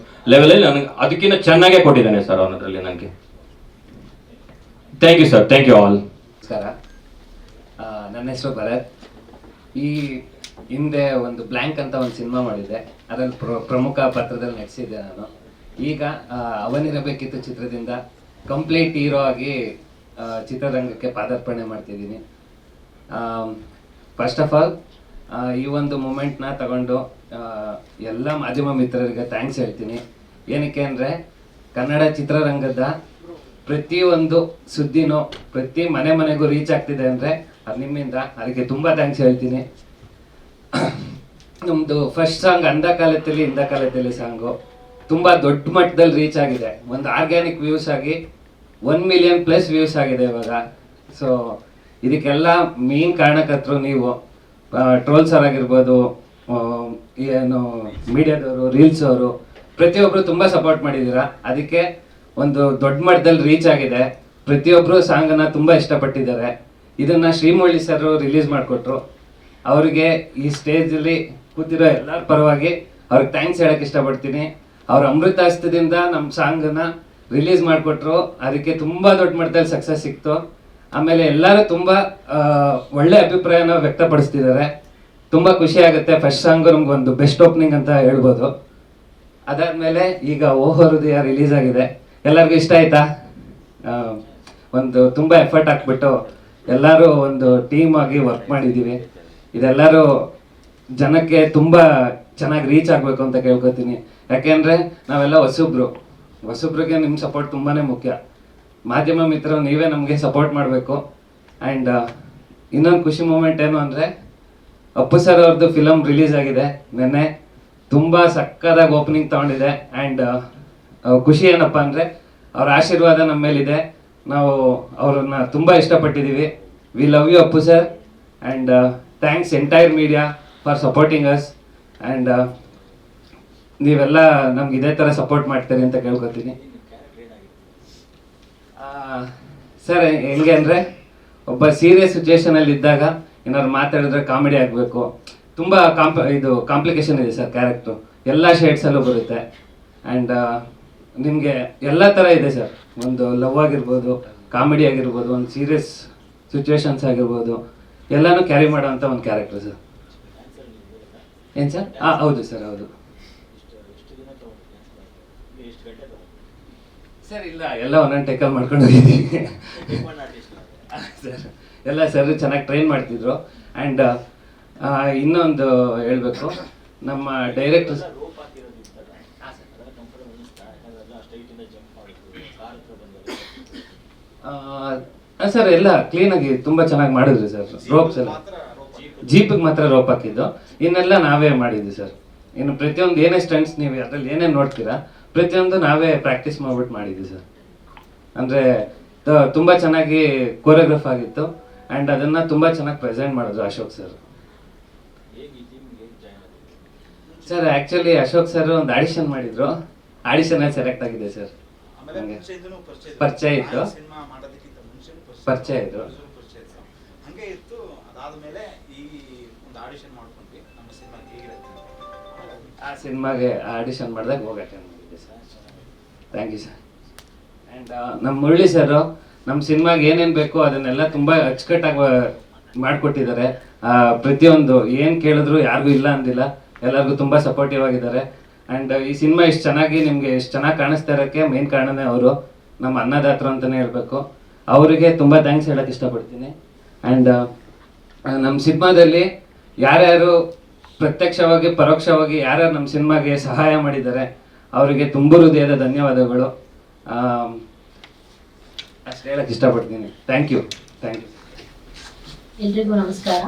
ಲೆವೆಲ್ ಅಲ್ಲಿ ನನಗೆ ಅದಕ್ಕಿಂತ ಚೆನ್ನಾಗೇ ಕೊಟ್ಟಿದ್ದಾನೆ ಸರ್ ಅವನದ್ರಲ್ಲಿ ನನಗೆ. Thank you sir, thank you all. ನಮಸ್ಕಾರ, ನನ್ನ ಹೆಸರು ಭರತ್. ಈ ಹಿಂದೆ ಒಂದು ಬ್ಲ್ಯಾಂಕ್ ಅಂತ ಒಂದು ಸಿನಿಮಾ ಮಾಡಿದ್ದೆ, ಅದರಲ್ಲಿ ಪ್ರಮುಖ ಪಾತ್ರದಲ್ಲಿ ನಟಿಸಿದ್ದೆ ನಾನು. ಈಗ ಅವನಿರಬೇಕಿತ್ತು ಚಿತ್ರದಿಂದ ಕಂಪ್ಲೀಟ್ ಹೀರೋ ಆಗಿ ಚಿತ್ರರಂಗಕ್ಕೆ ಪಾದಾರ್ಪಣೆ ಮಾಡ್ತಿದ್ದೀನಿ. ಫಸ್ಟ್ ಆಫ್ ಆಲ್ ಈ ಒಂದು ಮೂಮೆಂಟ್ನ ತಗೊಂಡು ಎಲ್ಲ ಮಾಧ್ಯಮ ಮಿತ್ರರಿಗೆ ಥ್ಯಾಂಕ್ಸ್ ಹೇಳ್ತೀನಿ. ಏನಕ್ಕೆ ಅಂದರೆ ಕನ್ನಡ ಚಿತ್ರರಂಗದ ಪ್ರತಿಯೊಂದು ಸುದ್ದಿನೂ ಪ್ರತಿ ಮನೆಗೂ ರೀಚ್ ಆಗ್ತಿದೆ ಅಂದರೆ ಅದು ನಿಮ್ಮಿಂದ. ಅದಕ್ಕೆ ತುಂಬ ಥ್ಯಾಂಕ್ಸ್ ಹೇಳ್ತೀನಿ. ನಮ್ಮದು ಫಸ್ಟ್ ಸಾಂಗ್ ಇಂದಕಾಲದಲ್ಲಿ ಸಾಂಗು ತುಂಬ ದೊಡ್ಡ ಮಟ್ಟದಲ್ಲಿ ರೀಚ್ ಆಗಿದೆ. ಒಂದು ಆರ್ಗ್ಯಾನಿಕ್ ವ್ಯೂಸ್ ಆಗಿ 1 ಮಿಲಿಯನ್ ಪ್ಲಸ್ ವ್ಯೂಸ್ ಆಗಿದೆ ಇವಾಗ. ಸೊ ಇದಕ್ಕೆಲ್ಲ ಮೇನ್ ಕಾರಣಕರ್ತರು ನೀವು, ಟ್ರೋಲ್ಸರ್ ಆಗಿರ್ಬೋದು, ಏನು ಮೀಡಿಯಾದವರು, ರೀಲ್ಸ್ ಅವರು, ಪ್ರತಿಯೊಬ್ಬರು ತುಂಬ ಸಪೋರ್ಟ್ ಮಾಡಿದ್ದೀರಾ. ಅದಕ್ಕೆ ಒಂದು ದೊಡ್ಡ ಮಟ್ಟದಲ್ಲಿ ರೀಚ್ ಆಗಿದೆ. ಪ್ರತಿಯೊಬ್ಬರು ಸಾಂಗನ್ನು ತುಂಬ ಇಷ್ಟಪಟ್ಟಿದ್ದಾರೆ. ಇದನ್ನು ಶ್ರೀಮುರಳಿ ಸರ್ ರಿಲೀಸ್ ಮಾಡಿಕೊಟ್ರು. ಅವರಿಗೆ ಈ ಸ್ಟೇಜಲ್ಲಿ ಕೂತಿರೋ ಎಲ್ಲರ ಪರವಾಗಿ ಅವ್ರಿಗೆ ಥ್ಯಾಂಕ್ಸ್ ಹೇಳಕ್ಕೆ ಇಷ್ಟಪಡ್ತೀನಿ. ಅವ್ರ ಅಮೃತ ಹಸ್ತದಿಂದ ನಮ್ಮ ಸಾಂಗನ್ನು ರಿಲೀಸ್ ಮಾಡಿಕೊಟ್ರು. ಅದಕ್ಕೆ ತುಂಬ ದೊಡ್ಡ ಮಟ್ಟದಲ್ಲಿ ಸಕ್ಸಸ್ ಸಿಕ್ತು. ಆಮೇಲೆ ಎಲ್ಲರೂ ತುಂಬ ಒಳ್ಳೆ ಅಭಿಪ್ರಾಯನ ವ್ಯಕ್ತಪಡಿಸ್ತಿದ್ದಾರೆ. ತುಂಬ ಖುಷಿ ಆಗುತ್ತೆ. ಫಸ್ಟ್ ಸಾಂಗು ನಮಗೊಂದು ಬೆಸ್ಟ್ ಓಪನಿಂಗ್ ಅಂತ ಹೇಳ್ಬೋದು. ಅದಾದಮೇಲೆ ಈಗ ಓಹೋ ಹೃದಯ ರಿಲೀಸ್ ಆಗಿದೆ. ಎಲ್ಲರಿಗೂ ಇಷ್ಟ ಆಯ್ತಾ? ಒಂದು ತುಂಬ ಎಫರ್ಟ್ ಹಾಕ್ಬಿಟ್ಟು ಎಲ್ಲರೂ ಒಂದು ಟೀಮ್ ಆಗಿ ವರ್ಕ್ ಮಾಡಿದ್ದೀವಿ. ಇದೆಲ್ಲರೂ ಜನಕ್ಕೆ ತುಂಬ ಚೆನ್ನಾಗಿ ರೀಚ್ ಆಗಬೇಕು ಅಂತ ಕೇಳ್ಕೊತೀನಿ. ಯಾಕೆಂದರೆ ನಾವೆಲ್ಲ ಹೊಸಬ್ರಿಗೆ ನಿಮ್ಮ ಸಪೋರ್ಟ್ ತುಂಬಾ ಮುಖ್ಯ. ಮಾಧ್ಯಮ ಮಿತ್ರರು ನೀವೇ ನಮಗೆ ಸಪೋರ್ಟ್ ಮಾಡಬೇಕು. ಆ್ಯಂಡ್ ಇನ್ನೊಂದು ಖುಷಿ ಮೂಮೆಂಟ್ ಏನು ಅಂದರೆ, ಅಪ್ಪು ಸರ್ ಅವ್ರದ್ದು ಫಿಲಮ್ ರಿಲೀಸ್ ಆಗಿದೆ ನೆನ್ನೆ. ತುಂಬ ಸಕ್ಕದಾಗಿ ಓಪನಿಂಗ್ ತೊಗೊಂಡಿದೆ. ಆ್ಯಂಡ್ ಖುಷಿ ಏನಪ್ಪ ಅಂದರೆ ಅವ್ರ ಆಶೀರ್ವಾದ ನಮ್ಮ ಮೇಲಿದೆ. ನಾವು ಅವ್ರನ್ನ ತುಂಬ ಇಷ್ಟಪಟ್ಟಿದ್ದೀವಿ. We love you Appu sir. And thanks entire media for supporting us. And ನೀವೆಲ್ಲ ನಮ್ಗೆ ಇದೇ ಥರ ಸಪೋರ್ಟ್ ಮಾಡ್ತೀರಿ ಅಂತ ಕೇಳ್ಕೊತೀನಿ. ಸರ್ ಹೆಂಗೆ ಅಂದರೆ, ಒಬ್ಬ ಸೀರಿಯಸ್ ಸಿಚುವೇಶನಲ್ಲಿ ಇದ್ದಾಗ ಏನಾದ್ರು ಮಾತಾಡಿದ್ರೆ ಕಾಮಿಡಿ ಆಗಬೇಕು. ತುಂಬ ಕಾಂಪ್ಲಿಕೇಶನ್ ಇದೆ ಸರ್ ಕ್ಯಾರೆಕ್ಟ್ರು. ಎಲ್ಲ ಶೇಡ್ಸಲ್ಲೂ ಬರುತ್ತೆ. ಆ್ಯಂಡ್ ನಿಮಗೆ ಎಲ್ಲ ಥರ ಇದೆ ಸರ್. ಒಂದು ಲವ್ ಆಗಿರ್ಬೋದು, ಕಾಮಿಡಿ ಆಗಿರ್ಬೋದು, ಒಂದು ಸೀರಿಯಸ್ ಸಿಚುವೇಶನ್ಸ್ ಆಗಿರ್ಬೋದು, ಎಲ್ಲನೂ ಕ್ಯಾರಿ ಮಾಡೋವಂಥ ಒಂದು ಕ್ಯಾರೆಕ್ಟರ್ ಸರ್. ಏನು ಸರ್? ಹೌದು ಸರ್, ಹೌದು ಸರ್. ಇಲ್ಲ, ಎಲ್ಲ ಒಂದೊಂದು ಟೇಕಲ್ ಮಾಡ್ಕೊಂಡು ಹೋಗಿದ್ದೀವಿ ಸರ್. ಎಲ್ಲ ಸರ್ ಚೆನ್ನಾಗಿ ಟ್ರೈನ್ ಮಾಡ್ತಿದ್ರು. ಆ್ಯಂಡ್ ಇನ್ನೊಂದು ಹೇಳಬೇಕು, ನಮ್ಮ ಡೈರೆಕ್ಟರ್ ಸರ್ ಎಲ್ಲ ಕ್ಲೀನಾಗಿ ತುಂಬ ಚೆನ್ನಾಗಿ ಮಾಡಿದ್ರಿ ಸರ್. ರೋಪ್ಸ್ ಎಲ್ಲ ಜೀಪಿಗೆ ಮಾತ್ರ ರೋಪ್ ಹಾಕಿದ್ದು, ಇನ್ನೆಲ್ಲ ನಾವೇ ಮಾಡಿದ್ವಿ ಸರ್. ಇನ್ನು ಪ್ರತಿಯೊಂದು ಏನೇ ಸ್ಟಂಟ್ಸ್ ನೀವು ಅದರಲ್ಲಿ ಏನೇನು ನೋಡ್ತೀರಾ ಪ್ರತಿಯೊಂದು ನಾವೇ ಪ್ರಾಕ್ಟೀಸ್ ಮಾಡ್ಬಿಟ್ಟು ಮಾಡಿದ್ವಿ ಸರ್. ಅಂದರೆ ತುಂಬ ಚೆನ್ನಾಗಿ ಕೋರಿಯೋಗ್ರಾಫ್ ಆಗಿತ್ತು ಆ್ಯಂಡ್ ಅದನ್ನು ತುಂಬ ಚೆನ್ನಾಗಿ ಪ್ರೆಸೆಂಟ್ ಮಾಡಿದ್ರು Ashok sir. Sir actually Ashok sir ಒಂದು ಆಡಿಷನ್ ಮಾಡಿದ್ರು, ಆಡಿಷನಲ್ಲಿ ಸೆಲೆಕ್ಟ್ ಆಗಿದೆ ಸರ್. ಪರಿಚಯ ಇತ್ತು, ಪರಿಚಯ ಇತ್ತು. ಹಂಗೆ ಇತ್ತು. ಅದಾದ್ಮೇಲೆ ಈ ಒಂದು ಆಡಿಷನ್ ಮಾಡ್ಕೊಂಡ್ವಿ ನಮ್ಮ ಸಿನಿಮಾಗೆ ಹೇಗಿರುತ್ತೆ. ಆ ಸಿನಿಮಾಗೆ ಆಡಿಷನ್ ಮಾಡಿದಾಗ ಹೋಗಿ ಅಟೆಂಡ್ ಮಾಡಿದ್ದೆ sir. Thank you sir. And ನಮ್ಮ ಮುರಳಿ ಸರು ನಮ್ಮ ಸಿನಿಮಾಗೆ ಏನೇನು ಬೇಕೋ ಅದನ್ನೆಲ್ಲ ತುಂಬ ಅಚ್ಚುಕಟ್ಟಾಗಿ ಮಾಡಿಕೊಟ್ಟಿದ್ದಾರೆ. ಪ್ರತಿಯೊಂದು ಏನು ಕೇಳಿದ್ರು ಯಾರಿಗೂ ಇಲ್ಲ ಅಂದಿಲ್ಲ, ಎಲ್ಲರಿಗೂ ತುಂಬ ಸಪೋರ್ಟಿವ್ ಆಗಿದ್ದಾರೆ. ಆ್ಯಂಡ್ ಈ ಸಿನಿಮಾ ಇಷ್ಟು ಚೆನ್ನಾಗಿ ನಿಮಗೆ ಇಷ್ಟು ಚೆನ್ನಾಗಿ ಕಾಣಿಸ್ತಾ ಇರೋಕ್ಕೆ ಮೇನ್ ಕಾರಣನೇ ಅವರು, ನಮ್ಮ ಅನ್ನದಾತರು ಅಂತಲೇ ಹೇಳಬೇಕು. ಅವರಿಗೆ ತುಂಬ ಥ್ಯಾಂಕ್ಸ್ ಹೇಳೋಕ್ಕೆ ಇಷ್ಟಪಡ್ತೀನಿ. ಆ್ಯಂಡ್ ನಮ್ಮ ಸಿನಿಮಾದಲ್ಲಿ ಯಾರ್ಯಾರು ಪ್ರತ್ಯಕ್ಷವಾಗಿ ಪರೋಕ್ಷವಾಗಿ ಯಾರ್ಯಾರು ನಮ್ಮ ಸಿನಿಮಾಗೆ ಸಹಾಯ ಮಾಡಿದ್ದಾರೆ ಅವರಿಗೆ ತುಂಬ ಹೃದಯದ ಧನ್ಯವಾದಗಳು. ಅಷ್ಟು ಹೇಳಕ್ಕೆ ಇಷ್ಟಪಡ್ತೀನಿ. Thank you. ಎಲ್ರಿಗೂ ನಮಸ್ಕಾರ.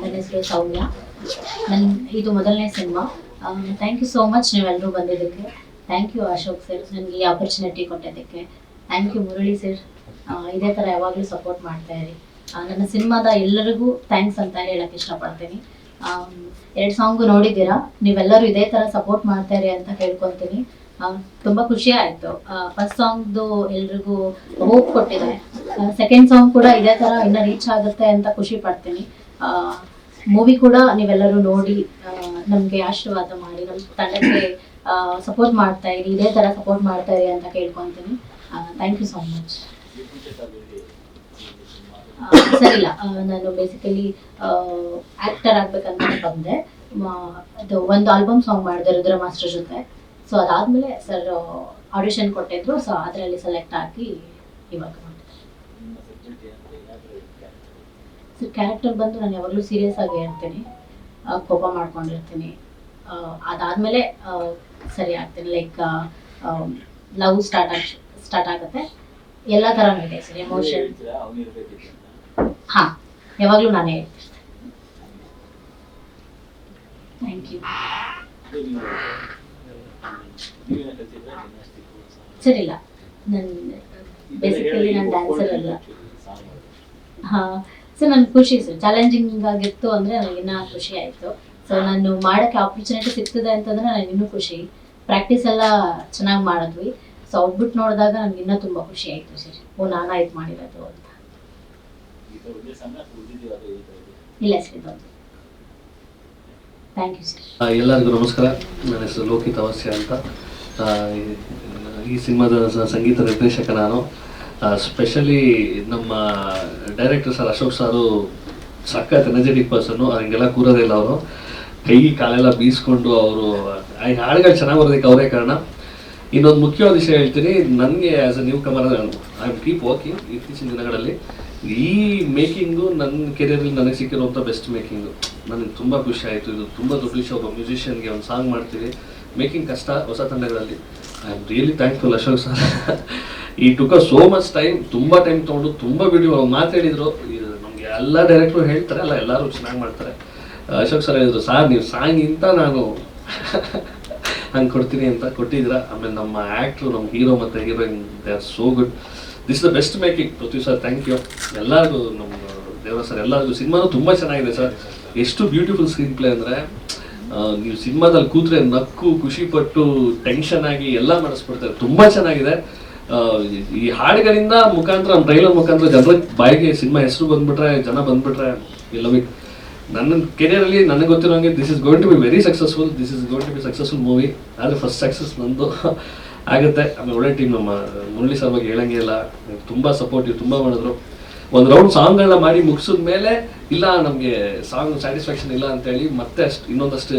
ನನ್ನ ಹೆಸರು ಸೌಮ್ಯ. ಇದು ಮೊದಲನೇ cinema. Thank you so much ನೀವೆಲ್ಲರೂ ಬಂದಿದ್ದಕ್ಕೆ. ಥ್ಯಾಂಕ್ ಯು ಅಶೋಕ್ ಸರ್ ನನಗೆ ಈ ಆಪರ್ಚುನಿಟಿ ಕೊಟ್ಟಿದ್ದಕ್ಕೆ. ಥ್ಯಾಂಕ್ ಯು ಮುರಳಿ ಸರ್, ಇದೇ ಥರ ಯಾವಾಗಲೂ ಸಪೋರ್ಟ್ ಮಾಡ್ತಾ ಇರಿ. ನನ್ನ ಸಿನಿಮಾದ ಎಲ್ಲರಿಗೂ ಥ್ಯಾಂಕ್ಸ್ ಅಂತ ಹೇಳಕ್ಕೆ ಇಷ್ಟಪಡ್ತೀನಿ. 2 ಸಾಂಗು ನೋಡಿದ್ದೀರಾ, ನೀವೆಲ್ಲರೂ ಇದೇ ಥರ ಸಪೋರ್ಟ್ ಮಾಡ್ತಾ ಇರಿ ಅಂತ ಕೇಳ್ಕೊತೀನಿ. ತುಂಬ ಖುಷಿ ಆಯಿತು. ಫಸ್ಟ್ ಸಾಂಗ್ದು ಎಲ್ರಿಗೂ ಹೋಪ್ ಕೊಟ್ಟಿದೆ. ಸೆಕೆಂಡ್ ಸಾಂಗ್ ಕೂಡ ಇದೇ ಥರ ಇನ್ನೂ ರೀಚ್ ಆಗುತ್ತೆ ಅಂತ ಖುಷಿ ಪಡ್ತೀನಿ. ಮೂವಿ ಕೂಡ ನೀವೆಲ್ಲರೂ ನೋಡಿ ನಮಗೆ ಆಶೀರ್ವಾದ ಮಾಡಿ ನಮ್ಮ ತಂಡಕ್ಕೆ ಸಪೋರ್ಟ್ ಮಾಡ್ತಾ ಇರಿ, ಇದೇ ಥರ ಸಪೋರ್ಟ್ ಮಾಡ್ತಾ ಇರಿ ಅಂತ ಕೇಳ್ಕೊತೀನಿ. Thank you so much. ಸರಿಲ್ಲ, ನಾನು ಬೇಸಿಕಲಿ ಆ್ಯಕ್ಟರ್ ಆಗಬೇಕಂತ ಬಂದೆ. ಅದು ಒಂದು ಆಲ್ಬಮ್ ಸಾಂಗ್ ಮಾಡಿದೆ ರುದ್ರ ಮಾಸ್ಟರ್ ಜೊತೆ. ಸೊ ಅದಾದಮೇಲೆ ಸರ್ ಆಡಿಷನ್ ಕೊಟ್ಟಿದ್ರು. ಸೊ ಅದರಲ್ಲಿ ಸೆಲೆಕ್ಟ್ ಆಗಿ ಇವಾಗ ಮಾಡಿದೆ. ಸರ್ ಕ್ಯಾರೆಕ್ಟರ್ ಬಂದು ನಾನು ಯಾವಾಗಲೂ ಸೀರಿಯಸ್ ಆಗಿ ಹೇಳ್ತೀನಿ, ಕೋಪ ಮಾಡ್ಕೊಂಡಿರ್ತೀನಿ. ಅದಾದಮೇಲೆ ಸರಿ ಆಗ್ತೀನಿ. ಲೈಕ್ ಲವ್ ಸ್ಟಾರ್ಟ್ ಆಗುತ್ತೆ, ಎಲ್ಲ ಥರನೂ ಇದೆ ಸರ್. ಎಮೋಷನ್ ಹಾಂ, ಯಾವಾಗಲೂ ನಾನೇ ಹೇಳ್ತೀನಿ. Thank you. ಸರ್ ಇಲ್ಲ, ನನ್ನ ಬೇಸಿಕಲಿ ನಾನು ಡ್ಯಾನ್ಸರ್ ಅಲ್ಲ. ಹಾಂ ಸರ್, ನನ್ನ ಖುಷಿ ಸರ್. ಚಾಲೆಂಜಿಂಗ್ ಆಗಿತ್ತು ಅಂದರೆ ನನಗೆ ಇನ್ನೂ ಖುಷಿ ಆಯಿತು. ಸೊ ನಾನು ಮಾಡೋಕ್ಕೆ ಆಪರ್ಚುನಿಟಿ ಸಿಗ್ತದೆ ಅಂತಂದರೆ ನನಗೆ ಇನ್ನೂ ಖುಷಿ. ಪ್ರಾಕ್ಟೀಸ್ ಎಲ್ಲ ಚೆನ್ನಾಗಿ ಮಾಡಿದ್ವಿ. ಸೊ ಔಟ್ಬಿಟ್ ನೋಡಿದಾಗ ನನಗೆ ಇನ್ನೂ ತುಂಬ ಖುಷಿ ಆಯಿತು ಸರ್. ನಾನು ಆಯ್ತು ಮಾಡಿರೋದು ಅಂತ. ಇಲ್ಲ ಸರ್, ಇದೊಂದು. Thank you sir. ಎಲ್ಲರಿಗೂ ನಮಸ್ಕಾರ. ನನ್ನ ಹೆಸರು ಲೋಕಿತ್ ಅವಸ್ಯ ಅಂತ. ಈ ಸಿನಿಮಾದ ಸಂಗೀತ ನಿರ್ದೇಶಕ ನಾನು. ಸ್ಪೆಷಲಿ ನಮ್ಮ ಡೈರೆಕ್ಟರ್ ಸರ್ ಅಶೋಕ್ ಸಾರು ಸಖತ್ ಎನರ್ಜೆಟಿಕ್ ಪರ್ಸನ್ನು. ಹಂಗೆಲ್ಲ ಕೂರೋದೇ ಇಲ್ಲ ಅವರು. ಕೈ ಕಾಲೆಲ್ಲ ಬೀಸ್ಕೊಂಡು ಅವರು ಹಾಡುಗಳು ಚೆನ್ನಾಗಿ ಬರೋದಕ್ಕೆ ಅವರೇ ಕಾರಣ. ಇನ್ನೊಂದು ಮುಖ್ಯವಾದ ವಿಷಯ ಹೇಳ್ತೀನಿ, ನನಗೆ as a new Qamar I am keep walking. ಇತ್ತೀಚಿನ ದಿನಗಳಲ್ಲಿ ಈ ಮೇಕಿಂಗು ನನ್ನ ಕೆರಿಯರಲ್ಲಿ ನನಗೆ ಸಿಕ್ಕಿರುವಂಥ ಬೆಸ್ಟ್ ಮೇಕಿಂಗು. ನನಗೆ ತುಂಬ ಖುಷಿ ಆಯಿತು. ಇದು ತುಂಬ ದೊಡ್ಡ ವಿಷಯ. ಒಬ್ಬ ಮ್ಯೂಸಿಷಿಯನ್ಗೆ ಒಂದು ಸಾಂಗ್ ಮಾಡ್ತೀವಿ, ಮೇಕಿಂಗ್ ಕಷ್ಟ ಹೊಸ ತಂಡಗಳಲ್ಲಿ. I am really thankful Ashok sir. ಈ ಟುಕ್ ಸೋ ಮಚ್ ಟೈಮ್, ತುಂಬ ಟೈಮ್ ತೊಗೊಂಡು ತುಂಬ ವಿಡಿಯೋ ಮಾತು ಹೇಳಿದರು. ನಮಗೆ ಎಲ್ಲ ಡೈರೆಕ್ಟ್ರು ಹೇಳ್ತಾರೆ, ಎಲ್ಲರೂ ಚೆನ್ನಾಗಿ ಮಾಡ್ತಾರೆ. ಅಶೋಕ್ ಸರ್ ಹೇಳಿದ್ರು, ಸರ್ ನೀವು ಸಾಂಗಿಂತ ನಾನು ಹಂಗೆ ಕೊಡ್ತೀನಿ ಅಂತ ಕೊಟ್ಟಿದ್ದೀರಾ. ಆಮೇಲೆ ನಮ್ಮ ಆ್ಯಕ್ಟ್ರು, ನಮ್ಮ ಹೀರೋ ಮತ್ತು heroine, they are so good. This the best making. Prithvi sir thank you. ಎಲ್ಲರಿಗೂ ನಮ್ಮ ದೇವರ ಸರ್ ಎಲ್ಲರಿಗೂ. ಸಿನಿಮಾನು ತುಂಬ ಚೆನ್ನಾಗಿದೆ ಸರ್. ಎಷ್ಟು ಬ್ಯೂಟಿಫುಲ್ ಸ್ಕ್ರೀನ್ ಪ್ಲೇ ಅಂದರೆ ನೀವು ಸಿನಿಮಾದಲ್ಲಿ ಕೂತ್ರೆ ನಕ್ಕು ಖುಷಿಪಟ್ಟು ಟೆನ್ಷನ್ ಆಗಿ ಎಲ್ಲ ಮಾಡಿಸ್ಬಿಡ್ತಾರೆ. ತುಂಬ ಚೆನ್ನಾಗಿದೆ. ಈ ಹಾಡುಗಳಿಂದ ಮುಖಾಂತರ, ನಮ್ಮ ಟ್ರೈಲರ್ ಮುಖಾಂತರ ಜನರ ಬಾಯಿಗೆ ಸಿನಿಮಾ ಹೆಸರು ಬಂದ್ಬಿಟ್ರೆ, ಜನ ಬಂದ್ಬಿಟ್ರೆ ವಿ ಲವ್ ಇಟ್. ನನ್ನ ಕೆರಿಯರಲ್ಲಿ ನನಗೆ ಗೊತ್ತಿರೋಂಗೆ this is going to be very successful. This is going to be successful movie. ಆದರೆ ಫಸ್ಟ್ ಸಕ್ಸಸ್ ನಂದು ಆಗುತ್ತೆ. ಆಮೇಲೆ ಒಳ್ಳೆ ಟೀಮ್. ನಮ್ಮ ಮುರಳಿ ಸರ್ ಬಗ್ಗೆ ಹೇಳಂಗೆ ಇಲ್ಲ, ತುಂಬ ಸಪೋರ್ಟಿವ್, ತುಂಬ ಮಾಡಿದ್ರು. ಒಂದು ರೌಂಡ್ ಸಾಂಗ್ಗಳನ್ನ ಮಾಡಿ ಮುಗಿಸಿದ ಮೇಲೆ ಇಲ್ಲ ನಮಗೆ ಸಾಂಗ್ ಸ್ಯಾಟಿಸ್ಫ್ಯಾಕ್ಷನ್ ಇಲ್ಲ ಅಂತೇಳಿ ಮತ್ತೆ ಇನ್ನೊಂದಷ್ಟು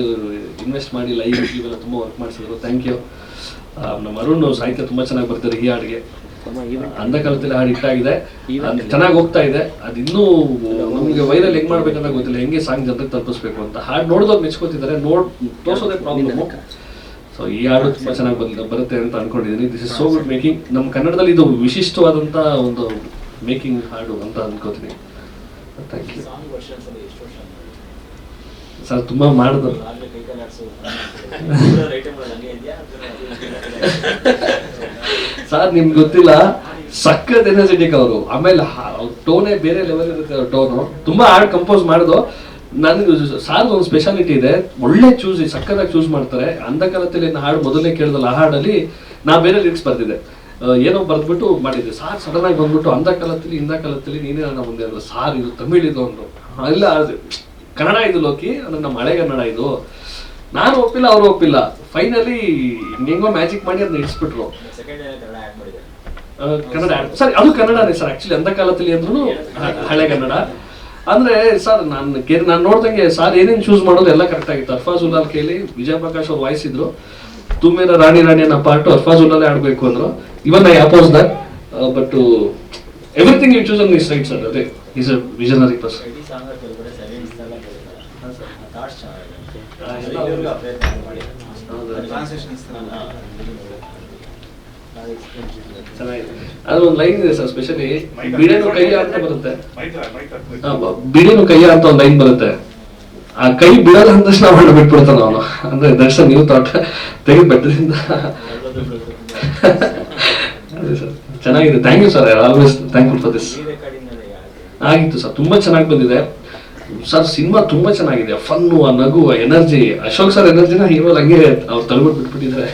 ಇನ್ವೆಸ್ಟ್ ಮಾಡಿ ಲೈವ್ ಇವೆಲ್ಲ ತುಂಬ ವರ್ಕ್ ಮಾಡಿಸಿದ್ರು. Thank you. ನಮ್ಮ ಅರುಣ್ ಸಾಹಿತ್ಯ ತುಂಬ ಚೆನ್ನಾಗಿ ಬರ್ತಾರೆ ಈ ಹಾಡಿಗೆ. ಅಂಧಕಾಲದಲ್ಲಿ ಹಾಡು ಹಿಟ್ಟಾಗಿದೆ, ಚೆನ್ನಾಗಿ ಹೋಗ್ತಾ ಇದೆ. ಅದು ಇನ್ನೂ ನಮಗೆ ವೈರಲ್ ಹೆಂಗ್ ಮಾಡ್ಬೇಕಂತ ಗೊತ್ತಿಲ್ಲ, ಹೆಂಗೆ ಸಾಂಗ್ ಜನರಿಗೆ ತಲುಪಿಸ್ಬೇಕು ಅಂತ. ಹಾಡು ನೋಡಿದವ್ರು ಮೆಚ್ಕೋತಿದ್ದಾರೆ, ತೋರ್ಸೋದೇ ಪ್ರಾಬ್ಲಮ್. ಸೊ ಈ ಹಾಡು ತುಂಬ ಚೆನ್ನಾಗಿ ಬರುತ್ತೆ ಅಂತ ಅನ್ಕೊಂಡಿದ್ದೀನಿ. This is so good making. ನಮ್ಮ ಕನ್ನಡದಲ್ಲಿ ಇದು ವಿಶಿಷ್ಟವಾದಂಥ ಒಂದು ಮೇಕಿಂಗ್ ಹಾಡು ಅಂತ ಅನ್ಕೋತೀನಿ. Thank you sir. ತುಂಬ ಮಾಡಿದ್ರು ಸರ್, ನಿಮ್ಗೆ ಗೊತ್ತಿಲ್ಲ, ಸಖತ್ ಎನರ್ಜೆಟಿಕ್ ಅವರು. ಆಮೇಲೆ ಟೋನೇ ಬೇರೆ ಲೆವೆಲ್ ಇರುತ್ತೆ ಅವ್ರ ಟೋನು. ತುಂಬಾ ಹಾಡು ಕಂಪೋಸ್ ಮಾಡೋದು. ನನಗೆ ಸಾರ್ ಒಂದು ಸ್ಪೆಷಾಲಿಟಿ ಇದೆ, ಒಳ್ಳೆ ಸಖತ್ತಾಗಿ ಚೂಸ್ ಮಾಡ್ತಾರೆ. ಅಂಧಕಾಲದಲ್ಲಿ ಹಾಡು ಮೊದಲನೇ ಕೇಳಿದಲ್ಲ, ಆ ಹಾಡಲ್ಲಿ ನಾ ಬೇರೆ ಲಿರಿಕ್ಸ್ ಬರ್ತಿದ್ದೆ, ಏನೋ ಬರ್ದ್ಬಿಟ್ಟು ಮಾಡಿದ್ದೆ. ಸಾರ್ ಸಡನ್ ಆಗಿ ಬಂದ್ಬಿಟ್ಟು ಅಂಧಕಾಲದಲ್ಲಿ ಇಂಧಕಾಲದಲ್ಲಿ ನೀನೇ ನನ್ನ ಮುಂದೆ ಅಲ್ಲ ಸಾರ್, ಇದು ತಮಿಳ್ ಇದು ಅಂದ್ರು. ಇಲ್ಲ ಕನ್ನಡ ಇದು ಲೋಕಿ, ಅಂದ್ರೆ ನಮ್ಮ ಹಳೆ ಕನ್ನಡ ಇದು. ನಾನು ಒಪ್ಪಿಲ್ಲ, ಅವರು ಒಪ್ಪಿಲ್ಲ. ಫೈನಲಿ ಹೆಂಗೋ ಮ್ಯಾಜಿಕ್ ಮಾಡಿ ಅದನ್ನ ಇಡಿಸ್ಬಿಟ್ರು. ಕನ್ನಡ ಸರ್, ಅದು ಕನ್ನಡನೇ ಸರ್ ಆಕ್ಚುಲಿ. ಅಂಧಕಾಲದಲ್ಲಿ ಅಂದ್ರೂ ಹಳೆ ಕನ್ನಡ. ಅಂದ್ರೆ ಸರ್ ನಾನು ನೋಡ್ದಂಗೆ ಸಾರ್ ಏನೇನು ಚೂಸ್ ಮಾಡೋದು ಎಲ್ಲ ಕರೆಕ್ಟ್ ಆಗಿತ್ತು. ಅರ್ಫಾಜ್ ಉಲ್ಲಾಲ್ ಕೇಳಿ ವಿಜಯ ಪ್ರಕಾಶ್ ಅವ್ರು ವಾಯಿಸಿದ್ರು. ತುಮ್ಮೇರ ರಾಣಿ ರಾಣಿ ಅನ್ನೋ ಪಾರ್ಟ್ ಅರ್ಫಾಜ್ ಉಲ್ಲಾಲೇ ಆಡ್ಬೇಕು ಅಂದ್ರು. Even I oppose that, but everything you choose on this right sir. ಅದೇ ಈಸ್ ಅ ವಿಷನರಿ ಪರ್ಸನ್. ಅದು ಒಂದು ಲೈನ್ ಇದೆ ಸರ್, ಸ್ಪೆಷಲಿ ಬಿಡೇನು ಕೈಯ ಅಂತ ಬರುತ್ತೆ. ಬಿಡೇನು ಕೈಯ ಅಂತ ಒಂದು ಲೈನ್ ಬರುತ್ತೆ. ಆ ಕೈ ಬಿಡಲ್ಲ ಅಂದ ತಕ್ಷಣ ಅವನ್ನ ಬಿಟ್ಬಿಡ್ತಾನ ಅವನು. ಅಂದ್ರೆ ದರ್ಶನ್ ನೀವು ತೋಟ ತೆಗೆದು ಬೆಟ್ಟದಿಂದ. ಅದೇ ಸರ್, ಚೆನ್ನಾಗಿದೆ. Thank you sir, always thankful for this. ಆಗಿತ್ತು ಸರ್, ತುಂಬಾ ಚೆನ್ನಾಗಿ ಬಂದಿದೆ ಸರ್. ಸಿನಿಮಾ ತುಂಬಾ ಚೆನ್ನಾಗಿದೆ. ಫನ್ನು, ಆ ನಗು, ಆ ಎನರ್ಜಿ. ಅಶೋಕ್ ಸರ್ ಎನರ್ಜಿನ ಹೀರೋ ಹಂಗೆ ಅವ್ರು ತಲೆಬಿಟ್ಟು ಬಿಟ್ಬಿಟ್ಟಿದ್ದಾರೆ.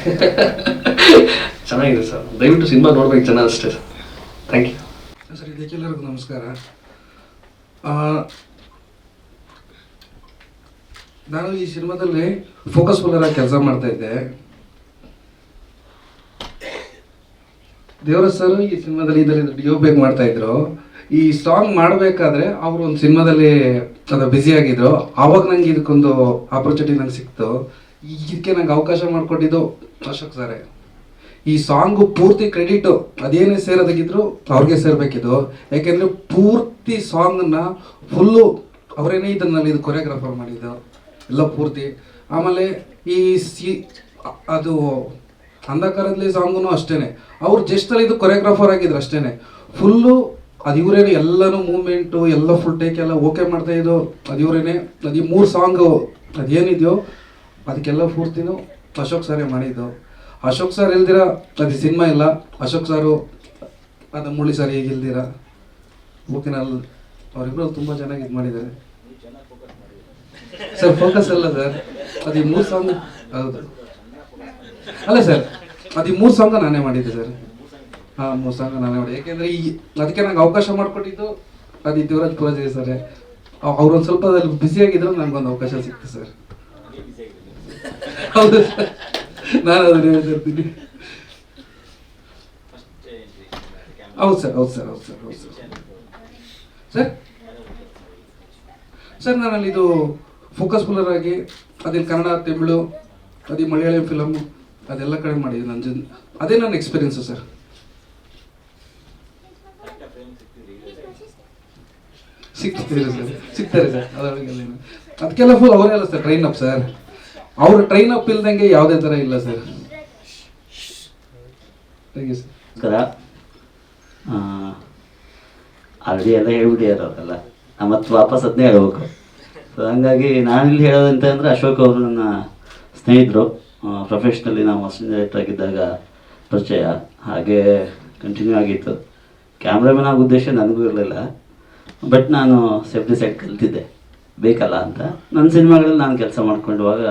ಚೆನ್ನಾಗಿದೆ ಸರ್, ದಯವಿಟ್ಟು ಸಿನಿಮಾ ನೋಡ್ಬೇಕು ಜನ ಅಷ್ಟೇ ಸರ್. Thank you sir. ಇದಕ್ಕೆಲ್ಲರಿಗೂ ನಮಸ್ಕಾರ. ನಾನು ಈ ಸಿನಿಮಾದಲ್ಲಿ ಫೋಕಸ್ ಫುಲ್ಲರ್ ಆಗಿ ಕೆಲಸ ಮಾಡ್ತಾ ಇದ್ದೆ. ದೇವರಾಜ್ ಸರ್ ಈ ಸಿನಿಮಾದಲ್ಲಿ ಇದರಲ್ಲಿ ಡಿಯೋಬೇಕ್ ಮಾಡ್ತಾ ಇದ್ರು. ಈ ಸಾಂಗ್ ಮಾಡಬೇಕಾದ್ರೆ ಅವರು ಒಂದು ಸಿನಿಮಾದಲ್ಲಿ ಅದು ಬ್ಯುಸಿ ಆಗಿದ್ರು. ಆವಾಗ ನಂಗೆ ಇದಕ್ಕೊಂದು ಆಪರ್ಚುನಿಟಿ ನಂಗೆ ಸಿಕ್ತು. ಇದಕ್ಕೆ ನಂಗೆ ಅವಕಾಶ ಮಾಡಿಕೊಟ್ಟಿದ್ದು ಅಶೋಕ್ ಸರ್. ಈ ಸಾಂಗು ಪೂರ್ತಿ ಕ್ರೆಡಿಟು ಅದೇನೇ ಸೇರೋದಾಗಿದ್ರು ಅವ್ರಿಗೆ ಸೇರ್ಬೇಕಿದ್ದು. ಯಾಕೆಂದರೆ ಪೂರ್ತಿ ಸಾಂಗನ್ನ ಫುಲ್ಲು ಅವರೇನೇ ಇದನ್ನಲ್ಲಿ ಇದು ಕೊರಿಯೋಗ್ರಾಫರ್ ಮಾಡಿದ್ದು ಎಲ್ಲ ಪೂರ್ತಿ. ಆಮೇಲೆ ಈ ಅದು ಅಂಧಕಾರದಲ್ಲಿ ಸಾಂಗು ಅಷ್ಟೇ, ಅವ್ರು ಜಸ್ಟಲ್ಲಿ ಇದು ಕೊರಿಯೋಗ್ರಾಫರ್ ಆಗಿದ್ರು ಅಷ್ಟೇ. ಫುಲ್ಲು ಅದು ಇವರೇನೆ, ಎಲ್ಲನೂ ಮೂಮೆಂಟು ಎಲ್ಲ ಫುಲ್ ಟೇಕ್ ಎಲ್ಲ ಓಕೆ ಮಾಡ್ತಾ ಇದ್ದು ಅದು ಇವರೇನೆ. ಅದು ಈ 3 ಸಾಂಗು ಅದೇನಿದೆಯೋ ಅದಕ್ಕೆಲ್ಲ ಪೂರ್ತಿನೂ ಅಶೋಕ್ ಸರೇ ಮಾಡಿದ್ದು. ಅಶೋಕ್ ಸರ್ ಇಲ್ದಿರ ಅದು ಸಿನಿಮಾ ಇಲ್ಲ. ಅಶೋಕ್ ಸಾರು ಅದು ಮುರಳಿ ಸರ್ ಈಗ ಇಲ್ದಿರ ಓಕೆನಲ್ಲಿ ಅವರಿಬ್ಬರು ತುಂಬ ಚೆನ್ನಾಗಿ ಇದು ಮಾಡಿದ್ದಾರೆ ಸರ್. ಫೋಕಸ್ ಅಲ್ಲ ಸರ್, ಅದು ಈ 3 ಸಾಂಗ್. ಹೌದು ಅಲ್ಲ ಸರ್, ಅದು ಈ 3 ಸಾಂಗ್ ನಾನೇ ಮಾಡಿದ್ದೆ ಸರ್. ಹಾಂ, 3 ಸಾಂಗ್ ನಾನೇ ಮಾಡಿದೆ. ಯಾಕೆಂದರೆ ಅದಕ್ಕೆ ನಂಗೆ ಅವಕಾಶ ಮಾಡಿಕೊಟ್ಟಿದ್ದು ಅದು ದೇವರಾಜ್ ಪೂಜಾರಿ ಸರ್. ಅವ್ರೊಂದು ಸ್ವಲ್ಪ ಅದ್ರಲ್ಲಿ ಬ್ಯುಸಿಯಾಗಿದ್ರು ನನಗೊಂದು ಅವಕಾಶ ಸಿಕ್ತು ಸರ್. ಹೌದು ಸರ್, ನಾನು ಅದನ್ನ ಹೇಳ್ತಿರ್ತೀನಿ. ಹೌದು ಸರ್, ಹೌದು ಸರ್, ಹೌದು ಸರ್, ಹೌದು ಸರ್. ಸರ್ ಸರ್ ನಾನಲ್ಲಿ ಇದು ಫೋಕಸ್ ಫುಲ್ಲರ್ ಆಗಿ ಅದಿಲ್ಲಿ ಕನ್ನಡ, ತಮಿಳು, ಅದೇ ಮಲಯಾಳಂ ಫಿಲಮು ಅದೆಲ್ಲ ಕಡೆ ಮಾಡಿದ್ದೆ ನನ್ನ ಅದೇ ನನ್ನ ಎಕ್ಸ್ಪೀರಿಯನ್ಸು ಸರ್. ಸಿಗ್ತಾರೆ ಸರ್ ಅದರೊಳಗೆಲ್ಲ. ಅದಕ್ಕೆಲ್ಲ ಫುಲ್ ಅವರೇ ಅಲ್ಲ ಸರ್ ಟ್ರೈನ್ ಅಪ್ ಸರ್. ಅವ್ರು ಟ್ರೈನ್ ಅಪ್ ಇಲ್ದಂಗೆ ಯಾವುದೇ ಥರ ಇಲ್ಲ ಸರ್. Thank you sir. ನಮಸ್ಕಾರ. ಆಲ್ರೆಡಿ ಎಲ್ಲ ಹೇಳ್ಬಿಟ್ಟಿದ್ದಾರೆ ಅವರೆಲ್ಲ, ಮತ್ತು ವಾಪಸ್ ಅದನ್ನೇ ಹೇಳ್ಬೇಕು. ಸೊ ಹಾಗಾಗಿ ನಾನಿಲ್ಲಿ ಹೇಳೋದಂತ ಅಂದರೆ, ಅಶೋಕ್ ಅವರು ನನ್ನ ಸ್ನೇಹಿತರು. ಪ್ರೊಫೆಷ್ನಲಿ ನಾವು ಅಸಿಸ್ಟೆಂಟ್ ಡೈರೆಕ್ಟರ್ ಆಗಿದ್ದಾಗ ಪರಿಚಯ, ಹಾಗೆ ಕಂಟಿನ್ಯೂ ಆಗಿತ್ತು. ಕ್ಯಾಮ್ರಾಮನ್ ಆಗೋ ಉದ್ದೇಶ ನನಗೂ ಇರಲಿಲ್ಲ, ಬಟ್ ನಾನು ಸೇಫ್ಟಿ ಸೈಡ್ ಕಲ್ತಿದ್ದೆ ಬೇಕಲ್ಲ ಅಂತ. ನನ್ನ ಸಿನಿಮಾಗಳಲ್ಲಿ ನಾನು ಕೆಲಸ ಮಾಡ್ಕೊಂಡವಾಗ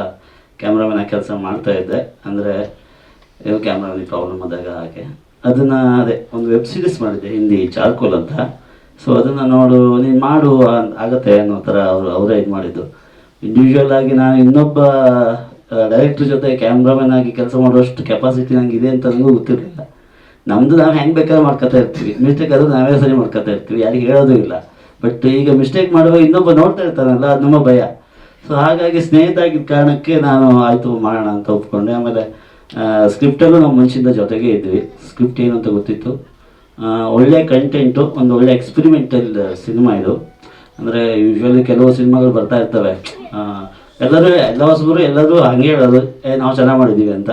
ಕ್ಯಾಮ್ರಾಮನ್ ಆಗಿ ಕೆಲಸ ಮಾಡ್ತಾಯಿದ್ದೆ. ಅಂದರೆ ಏನೋ ಕ್ಯಾಮ್ರಾಮನಿಗೆ ಪ್ರಾಬ್ಲಮ್ ಆದಾಗ ಹಾಗೆ ಅದನ್ನು ಅದೇ ಒಂದು ವೆಬ್ ಸೀರೀಸ್ ಮಾಡಿದ್ದೆ ಹಿಂದಿ, ಚಾರ್ಕೋಲ್ ಅಂತ. ಸೊ ಅದನ್ನು ನೋಡು, ನೀನು ಮಾಡು ಆಗತ್ತೆ ಅನ್ನೋ ಥರ ಅವರೇ ಇದು ಮಾಡಿದ್ದು. ಇಂಡಿವಿಜುವಲ್ ಆಗಿ ನಾನು ಇನ್ನೊಬ್ಬ ಡೈರೆಕ್ಟ್ರ್ ಜೊತೆ ಕ್ಯಾಮ್ರಾಮನ್ ಆಗಿ ಕೆಲಸ ಮಾಡುವಷ್ಟು ಕೆಪಾಸಿಟಿ ನನಗೆ ಇದೆ ಅಂತ ನನಗೂ ಗೊತ್ತಿರಲಿಲ್ಲ. ನಮ್ಮದು ನಾವು ಹೆಂಗೆ ಬೇಕಾದ್ರೆ ಮಾಡ್ಕೊತಾ ಇರ್ತೀವಿ, ಮಿಸ್ಟೇಕ್ ಆದರೂ ನಾವೇ ಸರಿ ಮಾಡ್ಕೊತಾ ಇರ್ತೀವಿ, ಯಾರಿಗೆ ಹೇಳೋದು ಇಲ್ಲ. ಬಟ್ ಈಗ ಮಿಸ್ಟೇಕ್ ಮಾಡುವಾಗ ಇನ್ನೊಬ್ಬ ನೋಡ್ತಾ ಇರ್ತಾನಲ್ಲ, ಅದು ನಮ್ಮ ಭಯ. ಸೊ ಹಾಗಾಗಿ ಸ್ನೇಹಿತ ಆಗಿದ್ದ ಕಾರಣಕ್ಕೆ ನಾನು ಆಯಿತು ಮಾಡೋಣ ಅಂತ ಒಪ್ಕೊಂಡೆ. ಆಮೇಲೆ ಸ್ಕ್ರಿಪ್ಟಲ್ಲೂ ನಾವು ಮುಂಚಿಂದ ಜೊತೆಗೆ ಇದ್ವಿ. ಸ್ಕ್ರಿಪ್ಟ್ ಏನು ಅಂತ ಗೊತ್ತಿತ್ತು. ಒಳ್ಳೆ ಕಂಟೆಂಟು, ಒಂದು ಒಳ್ಳೆ ಎಕ್ಸ್ಪಿರಿಮೆಂಟಲ್ ಸಿನಿಮಾ ಇದು. ಅಂದರೆ ಯೂಶ್ವಲಿ ಕೆಲವು ಸಿನಿಮಾಗಳು ಬರ್ತಾ ಇರ್ತವೆ, ಎಲ್ಲ ಹೊಸಬರು ಎಲ್ಲರೂ ಹಾಗೆ ಹೇಳೋದು ನಾವು ಚೆನ್ನಾಗಿ ಮಾಡಿದ್ದೀವಿ ಅಂತ.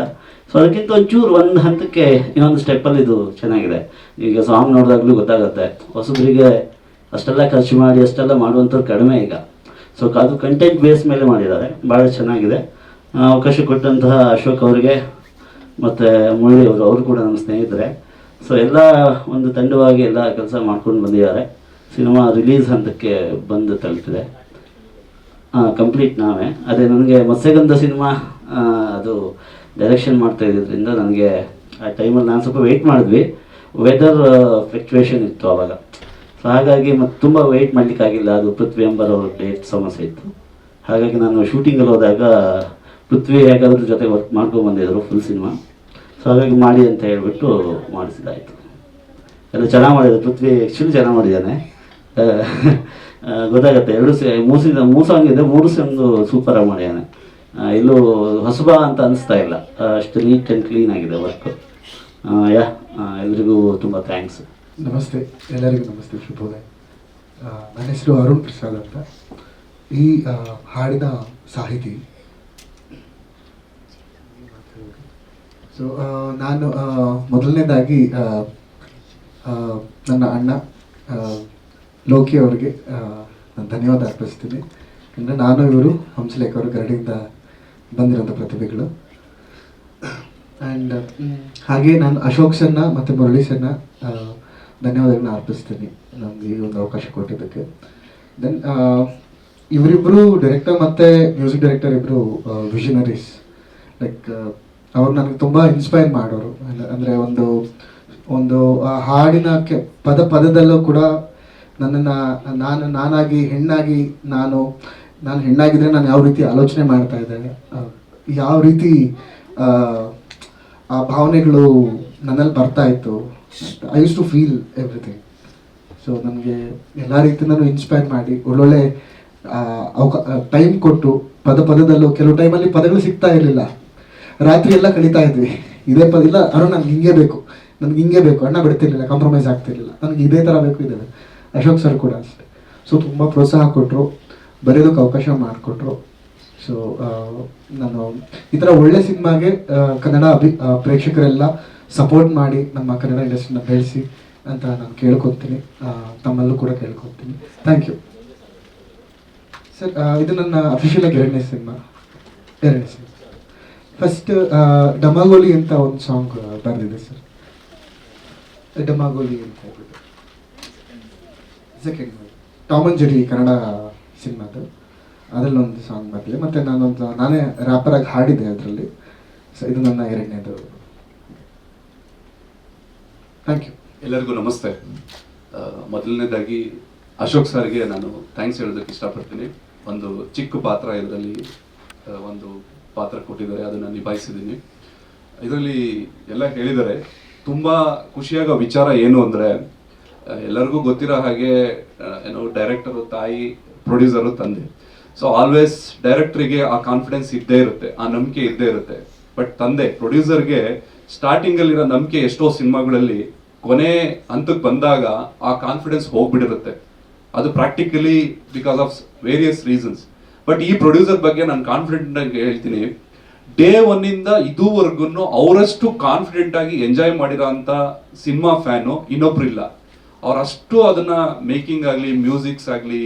ಸೊ ಅದಕ್ಕಿಂತ ಒಂಚೂರು ಒಂದು ಹಂತಕ್ಕೆ ಇನ್ನೊಂದು ಸ್ಟೆಪ್ಪಲ್ಲಿ ಇದು ಚೆನ್ನಾಗಿದೆ. ಈಗ ಸಾಂಗ್ ನೋಡಿದಾಗಲೂ ಗೊತ್ತಾಗುತ್ತೆ, ಹೊಸಬರಿಗೆ ಅಷ್ಟೆಲ್ಲ ಖರ್ಚು ಮಾಡಿ ಅಷ್ಟೆಲ್ಲ ಮಾಡುವಂಥದ್ದು ಕಡಿಮೆ ಈಗ. ಸೊ ಅದು ಕಂಟೆಂಟ್ ಬೇಸ್ ಮೇಲೆ ಮಾಡಿದ್ದಾರೆ, ಭಾಳ ಚೆನ್ನಾಗಿದೆ. ಅವಕಾಶ ಕೊಟ್ಟಂತಹ ಅಶೋಕ್ ಅವರಿಗೆ ಮತ್ತು ಮುರಳಿ ಅವರು ಕೂಡ ನಮ್ಮ ಸ್ನೇಹಿತರೆ. ಸೊ ಎಲ್ಲ ಒಂದು ತಂಡವಾಗಿ ಎಲ್ಲ ಕೆಲಸ ಮಾಡ್ಕೊಂಡು ಬಂದಿದ್ದಾರೆ. ಸಿನಿಮಾ ರಿಲೀಸ್ ಹಂತಕ್ಕೆ ಬಂದು ತಲುಪಿದೆ. ಕಂಪ್ಲೀಟ್ ನಾವೇ. ಅದೇ ನನಗೆ ಮತ್ಸ್ಯಗಂಧ ಸಿನಿಮಾ ಅದು ಡೈರೆಕ್ಷನ್ ಮಾಡ್ತಾ ಇದ್ದಿದ್ದರಿಂದ ನನಗೆ ಆ ಟೈಮಲ್ಲಿ ನಾನು ಸ್ವಲ್ಪ ವೆಯ್ಟ್ ಮಾಡಿದ್ವಿ. ವೆದರ್ ಫ್ಲಕ್ಚುಯೇಷನ್ ಇತ್ತು ಆವಾಗ. ಸೊ ಹಾಗಾಗಿ ಮತ್ತು ತುಂಬ ವೆಯ್ಟ್ ಮಾಡಲಿಕ್ಕಾಗಿಲ್ಲ. ಅದು ಪೃಥ್ವಿ ಎಂಬರ್ ಅವ್ರ ಡೇಟ್ ಸಮಸ್ಯೆ ಇತ್ತು. ಹಾಗಾಗಿ ನಾನು ಶೂಟಿಂಗಲ್ಲಿ ಹೋದಾಗ ಪೃಥ್ವಿ ಹೇಗಾದ್ರೂ ಜೊತೆ ವರ್ಕ್ ಮಾಡ್ಕೊಂಡು ಬಂದಿದ್ದರು ಫುಲ್ ಸಿನಿಮಾ. ಸೊ ಹಾಗಾಗಿ ಮಾಡಿ ಅಂತ ಹೇಳ್ಬಿಟ್ಟು ಮಾಡಿಸಿದಾಯಿತು. ಎಲ್ಲ ಚೆನ್ನಾಗಿ ಮಾಡಿದ್ದಾರೆ. ಪೃಥ್ವಿ ಆ್ಯಕ್ಚುಲಿ ಚೆನ್ನಾಗಿ ಮಾಡಿದ್ದಾನೆ. ಗೊತ್ತಾಗುತ್ತೆ. ಮೂರು ಸಾಂಗ್ ಇದೆ, 3 ಸಾಂಗ್ ಸೂಪರಾಗಿ ಮಾಡಿದ್ದಾನೆ. ಎಲ್ಲೂ ಹೊಸಬ ಅಂತ ಅನಿಸ್ತಾ ಇಲ್ಲ, ಅಷ್ಟು ನೀಟ್ ಆ್ಯಂಡ್ ಕ್ಲೀನ್ ಆಗಿದೆ ವರ್ಕು. ಎಲ್ರಿಗೂ ತುಂಬ ಥ್ಯಾಂಕ್ಸ್. ನಮಸ್ತೆ, ಎಲ್ಲರಿಗೂ ನಮಸ್ತೆ, ಶುಭೋದಯ. ನನ್ನ ಹೆಸರು ಅರುಣ್ ಪ್ರಸಾದ್ ಅಂತ. ಈ ಹಾಡಿನ ಸಾಹಿತಿ. ಸೊ ನಾನು ಮೊದಲನೇದಾಗಿ ನನ್ನ ಅಣ್ಣ ಲೋಕಿ ಅವರಿಗೆ ನಾನು ಧನ್ಯವಾದ ಅರ್ಪಿಸ್ತೀನಿ. ಅಂದರೆ ನಾನು ಇವರು ಹಂಸಲೇಖ ಅವರು ಗರಡಿಯಿಂದ ಬಂದಿರೋಂಥ ಪ್ರತಿಭೆಗಳು. ಆ್ಯಂಡ್ ಹಾಗೆ ನಾನು ಅಶೋಕ್ ಸರ್ನ ಮತ್ತು ಮುರಳಿ ಸರ್ನ ಧನ್ಯವಾದಗಳನ್ನ ಅರ್ಪಿಸ್ತೀನಿ ನಮಗೆ ಈ ಒಂದು ಅವಕಾಶ ಕೊಟ್ಟಿದ್ದಕ್ಕೆ. ದೆನ್ ಇವರಿಬ್ಬರು ಡೈರೆಕ್ಟರ್ ಮತ್ತು ಮ್ಯೂಸಿಕ್ ಡೈರೆಕ್ಟರ್ ಇಬ್ಬರು ವಿಷನರೀಸ್. ಲೈಕ್ ಅವ್ರು ನನಗೆ ತುಂಬ ಇನ್ಸ್ಪೈರ್ ಮಾಡೋರು. ಅಂದರೆ ಒಂದು ಹಾಡಿನ ಪದದಲ್ಲೂ ಕೂಡ ನನ್ನನ್ನು ನಾನಾಗಿ ಹೆಣ್ಣಾಗಿ ನಾನು ಹೆಣ್ಣಾಗಿದ್ದರೆ ನಾನು ಯಾವ ರೀತಿ ಆಲೋಚನೆ ಮಾಡ್ತಾ ಇದ್ದೇನೆ, ಯಾವ ರೀತಿ ಆ ಭಾವನೆಗಳು ನನ್ನಲ್ಲಿ ಬರ್ತಾ ಇತ್ತು ಅಂತ. I use to feel everything. So ನನಗೆ ಎಲ್ಲ ರೀತಿಯಿಂದಲೂ ಇನ್ಸ್ಪೈರ್ ಮಾಡಿ ಒಳ್ಳೊಳ್ಳೆ ಟೈಮ್ ಕೊಟ್ಟು ಪದದಲ್ಲೂ ಕೆಲವು ಟೈಮಲ್ಲಿ ಪದಗಳು ಸಿಗ್ತಾ ಇರಲಿಲ್ಲ. ರಾತ್ರಿ ಎಲ್ಲ ಕಳೀತಾ ಇದ್ವಿ, ಇದೇ ಪದ ಇಲ್ಲ ಅರುಣ್ ನನಗೆ ಹಿಂಗೆ ಬೇಕು ಅಣ್ಣ ಬಿಡ್ತಿರ್ಲಿಲ್ಲ, ಕಾಂಪ್ರಮೈಸ್ ಆಗ್ತಿರ್ಲಿಲ್ಲ, ನನಗೆ ಇದೇ ಥರ ಬೇಕು ಇದೆ. ಅಶೋಕ್ ಸರ್ ಕೂಡ ಅಷ್ಟೇ. ಸೊ ತುಂಬ ಪ್ರೋತ್ಸಾಹ ಕೊಟ್ಟರು, ಬರೆಯೋದಕ್ಕೆ ಅವಕಾಶ ಮಾಡಿಕೊಟ್ರು. ಸೊ ನಾನು ಈ ಥರ ಒಳ್ಳೆ ಸಿನಿಮಾಗೆ ಕನ್ನಡ ಪ್ರೇಕ್ಷಕರೆಲ್ಲ ಸಪೋರ್ಟ್ ಮಾಡಿ ನಮ್ಮ ಕನ್ನಡ ಇಂಡಸ್ಟ್ರಿನ ಬೆಳೆಸಿ ಅಂತ ನಾನು ಕೇಳ್ಕೊತೀನಿ, ತಮ್ಮಲ್ಲೂ ಕೂಡ ಕೇಳ್ಕೊತೀನಿ. Thank you sir. ಇದು ನನ್ನ ಅಫಿಷಿಯಲಾಗಿ ಎರಡನೇ ಸಿನಿಮಾ. ಫಸ್ಟ್ ಡಮಾಗೋಲಿ ಅಂತ ಒಂದು ಸಾಂಗ್ ಬರೆದಿದೆ ಸರ್. ಡಮಾಗೋಲಿ ಅಂತ ಹೇಳ್ಬಿಟ್ಟು second Tom and Jerry Kannada ಸಿನಿಮಾದು, ಅದರಲ್ಲೊಂದು ಸಾಂಗ್ ಬರಲಿ. ಮತ್ತು ನಾನೇ ರ್ಯಾಪರಾಗಿ ಹಾಡಿದ್ದೆ ಅದರಲ್ಲಿ. ಸೊ ಇದು ನನ್ನ ಎರಡನೇದು. Thank you. ಎಲ್ಲರಿಗೂ ನಮಸ್ತೆ. ಮೊದಲನೇದಾಗಿ ಅಶೋಕ್ ಸರ್ಗೆ ನಾನು ಥ್ಯಾಂಕ್ಸ್ ಹೇಳೋದಕ್ಕೆ ಇಷ್ಟಪಡ್ತೀನಿ. ಒಂದು ಚಿಕ್ಕ ಪಾತ್ರ ಇದರಲ್ಲಿ ಒಂದು ಪಾತ್ರ ಕೊಟ್ಟಿದ್ದಾರೆ, ಅದನ್ನು ನಿಭಾಯಿಸಿದ್ದೀನಿ. ಇದರಲ್ಲಿ ಎಲ್ಲ ಹೇಳಿದ್ದಾರೆ. ತುಂಬ ಖುಷಿಯಾಗೋ ವಿಚಾರ ಏನು ಅಂದರೆ, ಎಲ್ಲರಿಗೂ ಗೊತ್ತಿರೋ ಹಾಗೆ ಡೈರೆಕ್ಟರು ತಾಯಿ, ಪ್ರೊಡ್ಯೂಸರು ತಂದೆ. ಸೊ ಆಲ್ವೇಸ್ ಡೈರೆಕ್ಟ್ರಿಗೆ ಆ ಕಾನ್ಫಿಡೆನ್ಸ್ ಇದ್ದೇ ಇರುತ್ತೆ, ಆ ನಂಬಿಕೆ ಇದ್ದೇ ಇರುತ್ತೆ. ಬಟ್ ತಂದೆ ಪ್ರೊಡ್ಯೂಸರ್ಗೆ ಸ್ಟಾರ್ಟಿಂಗಲ್ಲಿರೋ ನಂಬಿಕೆ ಎಷ್ಟೋ ಸಿನಿಮಾಗಳಲ್ಲಿ ಕೊನೆ ಹಂತಕ್ಕೆ ಬಂದಾಗ ಆ ಕಾನ್ಫಿಡೆನ್ಸ್ ಹೋಗ್ಬಿಟ್ಟಿರುತ್ತೆ. ಅದು practically because of various reasons. But ಈ ಪ್ರೊಡ್ಯೂಸರ್ ಬಗ್ಗೆ ನಾನು ಕಾನ್ಫಿಡೆಂಟ್ ಆಗಿ ಹೇಳ್ತೀನಿ, ಡೇ ಒನ್ನಿಂದ ಇದುವರೆಗೂ ಅವರಷ್ಟು ಕಾನ್ಫಿಡೆಂಟ್ ಆಗಿ ಎಂಜಾಯ್ ಮಾಡಿರೋ ಅಂತ ಸಿನಿಮಾ ಫ್ಯಾನು ಇನ್ನೊಬ್ರು ಇಲ್ಲ. ಅವರಷ್ಟು ಅದನ್ನ ಮೇಕಿಂಗ್ ಆಗಲಿ, ಮ್ಯೂಸಿಕ್ಸ್ ಆಗಲಿ,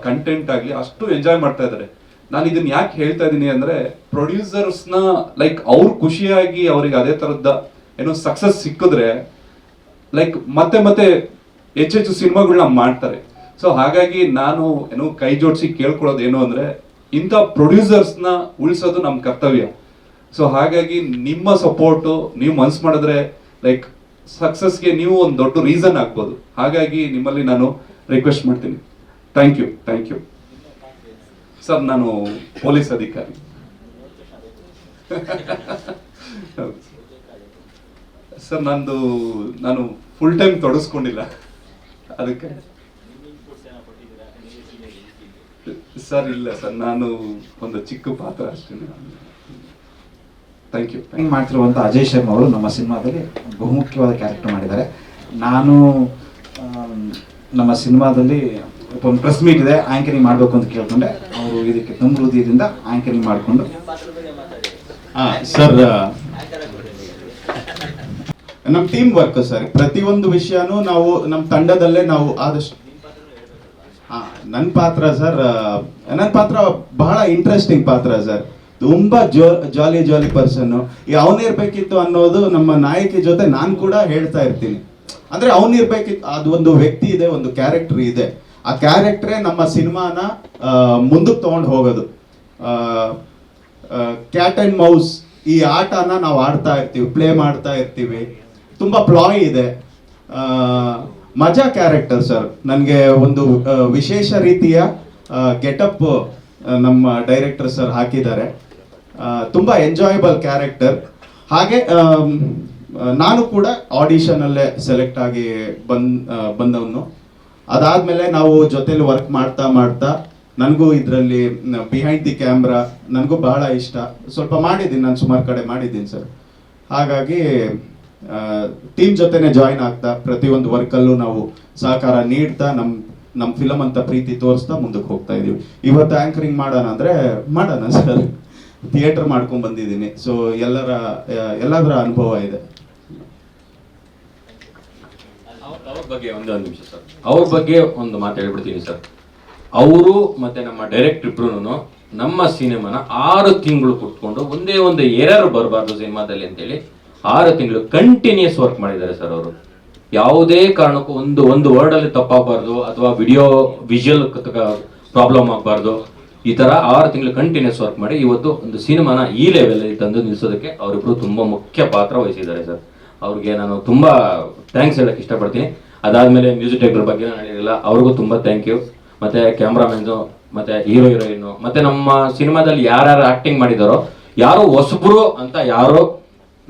ಕಂಟೆಂಟ್ ಆಗಲಿ ಅಷ್ಟು ಎಂಜಾಯ್ ಮಾಡ್ತಾ ಇದ್ದಾರೆ. ನಾನು ಇದನ್ನ ಯಾಕೆ ಹೇಳ್ತಾ ಇದ್ದೀನಿ ಅಂದರೆ, ಪ್ರೊಡ್ಯೂಸರ್ಸ್ನ ಲೈಕ್ ಅವ್ರು ಖುಷಿಯಾಗಿ ಅವ್ರಿಗೆ ಅದೇ ಥರದ ಸಕ್ಸಸ್ ಸಿಕ್ಕಿದ್ರೆ ಲೈಕ್ ಮತ್ತೆ ಹೆಚ್ಚೆಚ್ಚು ಸಿನಿಮಾಗಳನ್ನ ಮಾಡ್ತಾರೆ. ಸೊ ಹಾಗಾಗಿ ನಾನು ಕೈ ಜೋಡಿಸಿ ಕೇಳ್ಕೊಳ್ಳೋದು ಏನು ಅಂದರೆ, ಇಂಥ ಪ್ರೊಡ್ಯೂಸರ್ಸ್ನ ಉಳಿಸೋದು ನಮ್ಮ ಕರ್ತವ್ಯ. ಸೊ ಹಾಗಾಗಿ ನಿಮ್ಮ ಸಪೋರ್ಟು, ನೀವು ಮನ್ಸು ಮಾಡಿದ್ರೆ ಲೈಕ್ ಸಕ್ಸಸ್ಗೆ ನೀವು ಒಂದು ದೊಡ್ಡ ರೀಸನ್ ಆಗ್ಬೋದು. ಹಾಗಾಗಿ ನಿಮ್ಮಲ್ಲಿ ನಾನು ರಿಕ್ವೆಸ್ಟ್ ಮಾಡ್ತೀನಿ. Thank you sir. ನಾನು ಪೊಲೀಸ್ ಅಧಿಕಾರಿ. ಸರ್ ನಾನು ಫುಲ್ ಟೈಮ್ ತೊಡಸ್ಕೊಂಡಿಲ್ಲ ಅದಕ್ಕೆ ಸರ್. ಇಲ್ಲ ಸರ್, ನಾನು ಒಂದು ಚಿಕ್ಕ ಪಾತ್ರ ಅಷ್ಟೇ. Thank you. ಮಾಡ್ತಿರುವಂಥ ಅಜಯ್ ಶರ್ಮಾ ಅವರು ನಮ್ಮ ಸಿನಿಮಾದಲ್ಲಿ ಬಹುಮುಖ್ಯವಾದ ಕ್ಯಾರೆಕ್ಟರ್ ಮಾಡಿದ್ದಾರೆ. ನಾನು ನಮ್ಮ ಸಿನಿಮಾದಲ್ಲಿ ಒಂದು ಪ್ರೆಸ್ ಮೀಟ್ ಇದೆ, ಆ್ಯಂಕರಿಂಗ್ ಮಾಡಬೇಕು ಅಂತ ಕೇಳ್ಕೊಂಡೆ. ಅವರು ಇದಕ್ಕೆ ತುಂಬ ಹೃದಯದಿಂದ ಆ್ಯಂಕರಿಂಗ್ ಮಾಡಿಕೊಂಡು ಸರ್ ನಮ್ಮ ಟೀಮ್ ವರ್ಕ್ ಸರ್, ಪ್ರತಿಯೊಂದು ವಿಷಯನೂ ನಾವು ನಮ್ಮ ತಂಡದಲ್ಲೇ ನಾವು ಆದಷ್ಟು ನನ್ನ ಪಾತ್ರ ಸರ್, ನನ್ನ ಪಾತ್ರ ಬಹಳ ಇಂಟ್ರೆಸ್ಟಿಂಗ್ ಪಾತ್ರ ಸರ್. ತುಂಬಾ ಜಾಲಿ ಪರ್ಸನ್. ಅವನಿರ್ಬೇಕಿತ್ತು ಅನ್ನೋದು ನಮ್ಮ ನಾಯಕಿ ಜೊತೆ ನಾನು ಕೂಡ ಹೇಳ್ತಾ ಇರ್ತೀನಿ. ಅಂದ್ರೆ ಅವನಿರ್ಬೇಕಿತ್ತು, ಅದು ಒಂದು ವ್ಯಕ್ತಿ ಇದೆ, ಒಂದು ಕ್ಯಾರೆಕ್ಟರ್ ಇದೆ. ಆ ಕ್ಯಾರೆಕ್ಟ್ರೇ ನಮ್ಮ ಸಿನಿಮಾನ ಮುಂದಕ್ಕೆ ತಗೊಂಡು ಹೋಗೋದು. ಕ್ಯಾಟ್ ಅಂಡ್ ಮೌಸ್ ಈ ಆಟನ ನಾವು ಆಡ್ತಾ ಇರ್ತೀವಿ, ಪ್ಲೇ ಮಾಡ್ತಾ ಇರ್ತೀವಿ. ತುಂಬಾ ಪ್ಲಾಯ್ ಇದೆ, ಮಜಾ ಕ್ಯಾರೆಕ್ಟರ್ ಸರ್. ನನಗೆ ಒಂದು ವಿಶೇಷ ರೀತಿಯ ಗೆಟಪ್ ನಮ್ಮ ಡೈರೆಕ್ಟರ್ ಸರ್ ಹಾಕಿದ್ದಾರೆ. ತುಂಬಾ ಎಂಜಾಯಬಲ್ ಕ್ಯಾರೆಕ್ಟರ್. ಹಾಗೆ ನಾನು ಕೂಡ ಆಡಿಷನ್ ಅಲ್ಲೇ ಸೆಲೆಕ್ಟ್ ಆಗಿ ಬಂದವನು. ಅದಾದ್ಮೇಲೆ ನಾವು ಜೊತೆಲಿ ವರ್ಕ್ ಮಾಡ್ತಾ ನನಗೂ ಇದರಲ್ಲಿ ಬಿಹೈಂಡ್ ದಿ ಕ್ಯಾಮ್ರಾ ನನಗೂ ಬಹಳ ಇಷ್ಟ. ಸ್ವಲ್ಪ ಮಾಡಿದ್ದೀನಿ, ನಾನು ಸುಮಾರು ಕಡೆ ಮಾಡಿದ್ದೀನಿ ಸರ್. ಹಾಗಾಗಿ ಟೀಮ್ ಜೊತೆನೆ ಜಾಯಿನ್ ಆಗ್ತಾ ಪ್ರತಿಯೊಂದು ವರ್ಕಲ್ಲೂ ನಾವು ಸಹಕಾರ ನೀಡ್ತಾ ನಮ್ಮ ಫಿಲಮ್ ಅಂತ ಪ್ರೀತಿ ತೋರಿಸ್ತಾ ಮುಂದಕ್ಕೆ ಹೋಗ್ತಾ ಇದೀವಿ. ಇವತ್ತು ಆಂಕರಿಂಗ್ ಮಾಡೋಣ ಸರ್. ಥಿಯೇಟರ್ ಮಾಡ್ಕೊಂಡ್ ಬಂದಿದ್ದೀನಿ. ಸೊ ಎಲ್ಲದರ ಅನುಭವ ಇದೆ. ಅವ್ರ ಬಗ್ಗೆ ಒಂದು ನಿಮಿಷ ಸರ್, ಅವ್ರ ಬಗ್ಗೆ ಒಂದು ಮಾತು ಹೇಳ್ಬಿಡ್ತೀನಿ ಸರ್. ಅವರು ಮತ್ತೆ ನಮ್ಮ ಡೈರೆಕ್ಟರ್ ಇಬ್ರು ನಮ್ಮ ಸಿನಿಮಾನ 6 ತಿಂಗಳು ಕುತ್ಕೊಂಡು ಒಂದೇ ಒಂದು ಎರರ್ ಬರಬಾರ್ದು ಸಿನಿಮಾದಲ್ಲಿ ಅಂತೇಳಿ 6 ತಿಂಗಳು ಕಂಟಿನ್ಯೂಸ್ ವರ್ಕ್ ಮಾಡಿದ್ದಾರೆ ಸರ್. ಅವರು ಯಾವುದೇ ಕಾರಣಕ್ಕೂ ಒಂದು ವರ್ಡ್ ಅಲ್ಲಿ ತಪ್ಪಾಗಬಾರ್ದು ಅಥವಾ ವಿಜುವಲ್ ಪ್ರಾಬ್ಲಮ್ ಆಗಬಾರ್ದು. ಈ ತರ 6 ತಿಂಗಳು ಕಂಟಿನ್ಯೂಸ್ ವರ್ಕ್ ಮಾಡಿ ಇವತ್ತು ಒಂದು ಸಿನಿಮಾನ ಈ ಲೆವೆಲ್ ತಂದು ನಿಲ್ಲಿಸೋದಕ್ಕೆ ಅವರಿಬ್ರು ತುಂಬಾ ಮುಖ್ಯ ಪಾತ್ರ ವಹಿಸಿದ್ದಾರೆ ಸರ್. ಅವ್ರಿಗೆ ನಾನು ತುಂಬಾ ಥ್ಯಾಂಕ್ಸ್ ಹೇಳಕ್ ಇಷ್ಟಪಡ್ತೀನಿ. ಅದಾದ್ಮೇಲೆ ಮ್ಯೂಸಿಕ್ ಡೈರೆಕ್ಟರ್ ಬಗ್ಗೆ ನಾನು ಹೇಳಿಲ್ಲ, ಅವ್ರಿಗೂ ತುಂಬಾ ಥ್ಯಾಂಕ್ ಯು. ಮತ್ತೆ ಕ್ಯಾಮ್ರಾಮನ್ಸು, ಮತ್ತೆ ಹೀರೋಯಿನ್, ಮತ್ತೆ ನಮ್ಮ ಸಿನಿಮಾದಲ್ಲಿ ಯಾರ್ಯಾರು ಆಕ್ಟಿಂಗ್ ಮಾಡಿದಾರೋ ಯಾರು ಹೊಸಬ್ರು ಅಂತ ಯಾರು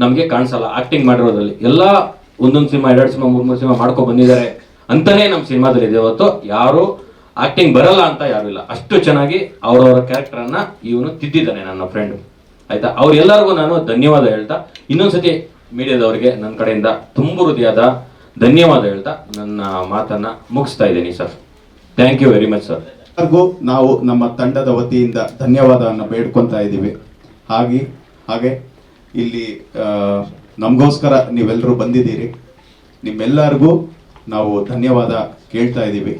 ನಮ್ಗೆ ಕಾಣಿಸಲ್ಲ. ಆಕ್ಟಿಂಗ್ ಮಾಡಿರೋದ್ರಲ್ಲಿ ಎಲ್ಲ ಒಂದೊಂದು ಸಿನಿಮಾ, 2 ಸಿನಿಮಾ, 3 ಸಿನಿಮಾ ಮಾಡ್ಕೊಂಡು ಬಂದಿದ್ದಾರೆ ಅಂತಾನೆ ನಮ್ಮ ಸಿನಿಮಾದಲ್ಲಿ ಇದೆ. ಹೊತ್ತು ಯಾರು ಆಕ್ಟಿಂಗ್ ಬರಲ್ಲ ಅಂತ ಯಾರು ಇಲ್ಲ. ಅಷ್ಟು ಚೆನ್ನಾಗಿ ಅವರವರ ಕ್ಯಾರೆಕ್ಟರ್ ಅನ್ನ ಇವನು ತಿದ್ದಿದ್ದಾನೆ ನನ್ನ ಫ್ರೆಂಡ್. ಆಯ್ತಾ, ಅವ್ರೆಲ್ಲರಿಗೂ ನಾನು ಧನ್ಯವಾದ ಹೇಳ್ತಾ ಇನ್ನೊಂದ್ಸತಿ ಮೀಡಿಯಾದವರಿಗೆ ನನ್ನ ಕಡೆಯಿಂದ ತುಂಬ ಹೃದಯದ ಧನ್ಯವಾದ ಹೇಳ್ತಾ ನನ್ನ ಮಾತನ್ನ ಮುಗಿಸ್ತಾ ಇದ್ದೀನಿ sir. Thank you very much sir. ಎಲ್ಲರಿಗೂ ನಾವು ನಮ್ಮ ತಂಡದ ವತಿಯಿಂದ ಧನ್ಯವಾದವನ್ನು ಬೇಡ್ಕೊತಾ ಇದ್ದೀವಿ. ಹಾಗೆ ಇಲ್ಲಿ ನಮಗೋಸ್ಕರ ನೀವೆಲ್ಲರೂ ಬಂದಿದ್ದೀರಿ. ನಿಮ್ಮೆಲ್ಲರಿಗೂ ನಾವು ಧನ್ಯವಾದ ಕೇಳ್ತಾ ಇದ್ದೀವಿ.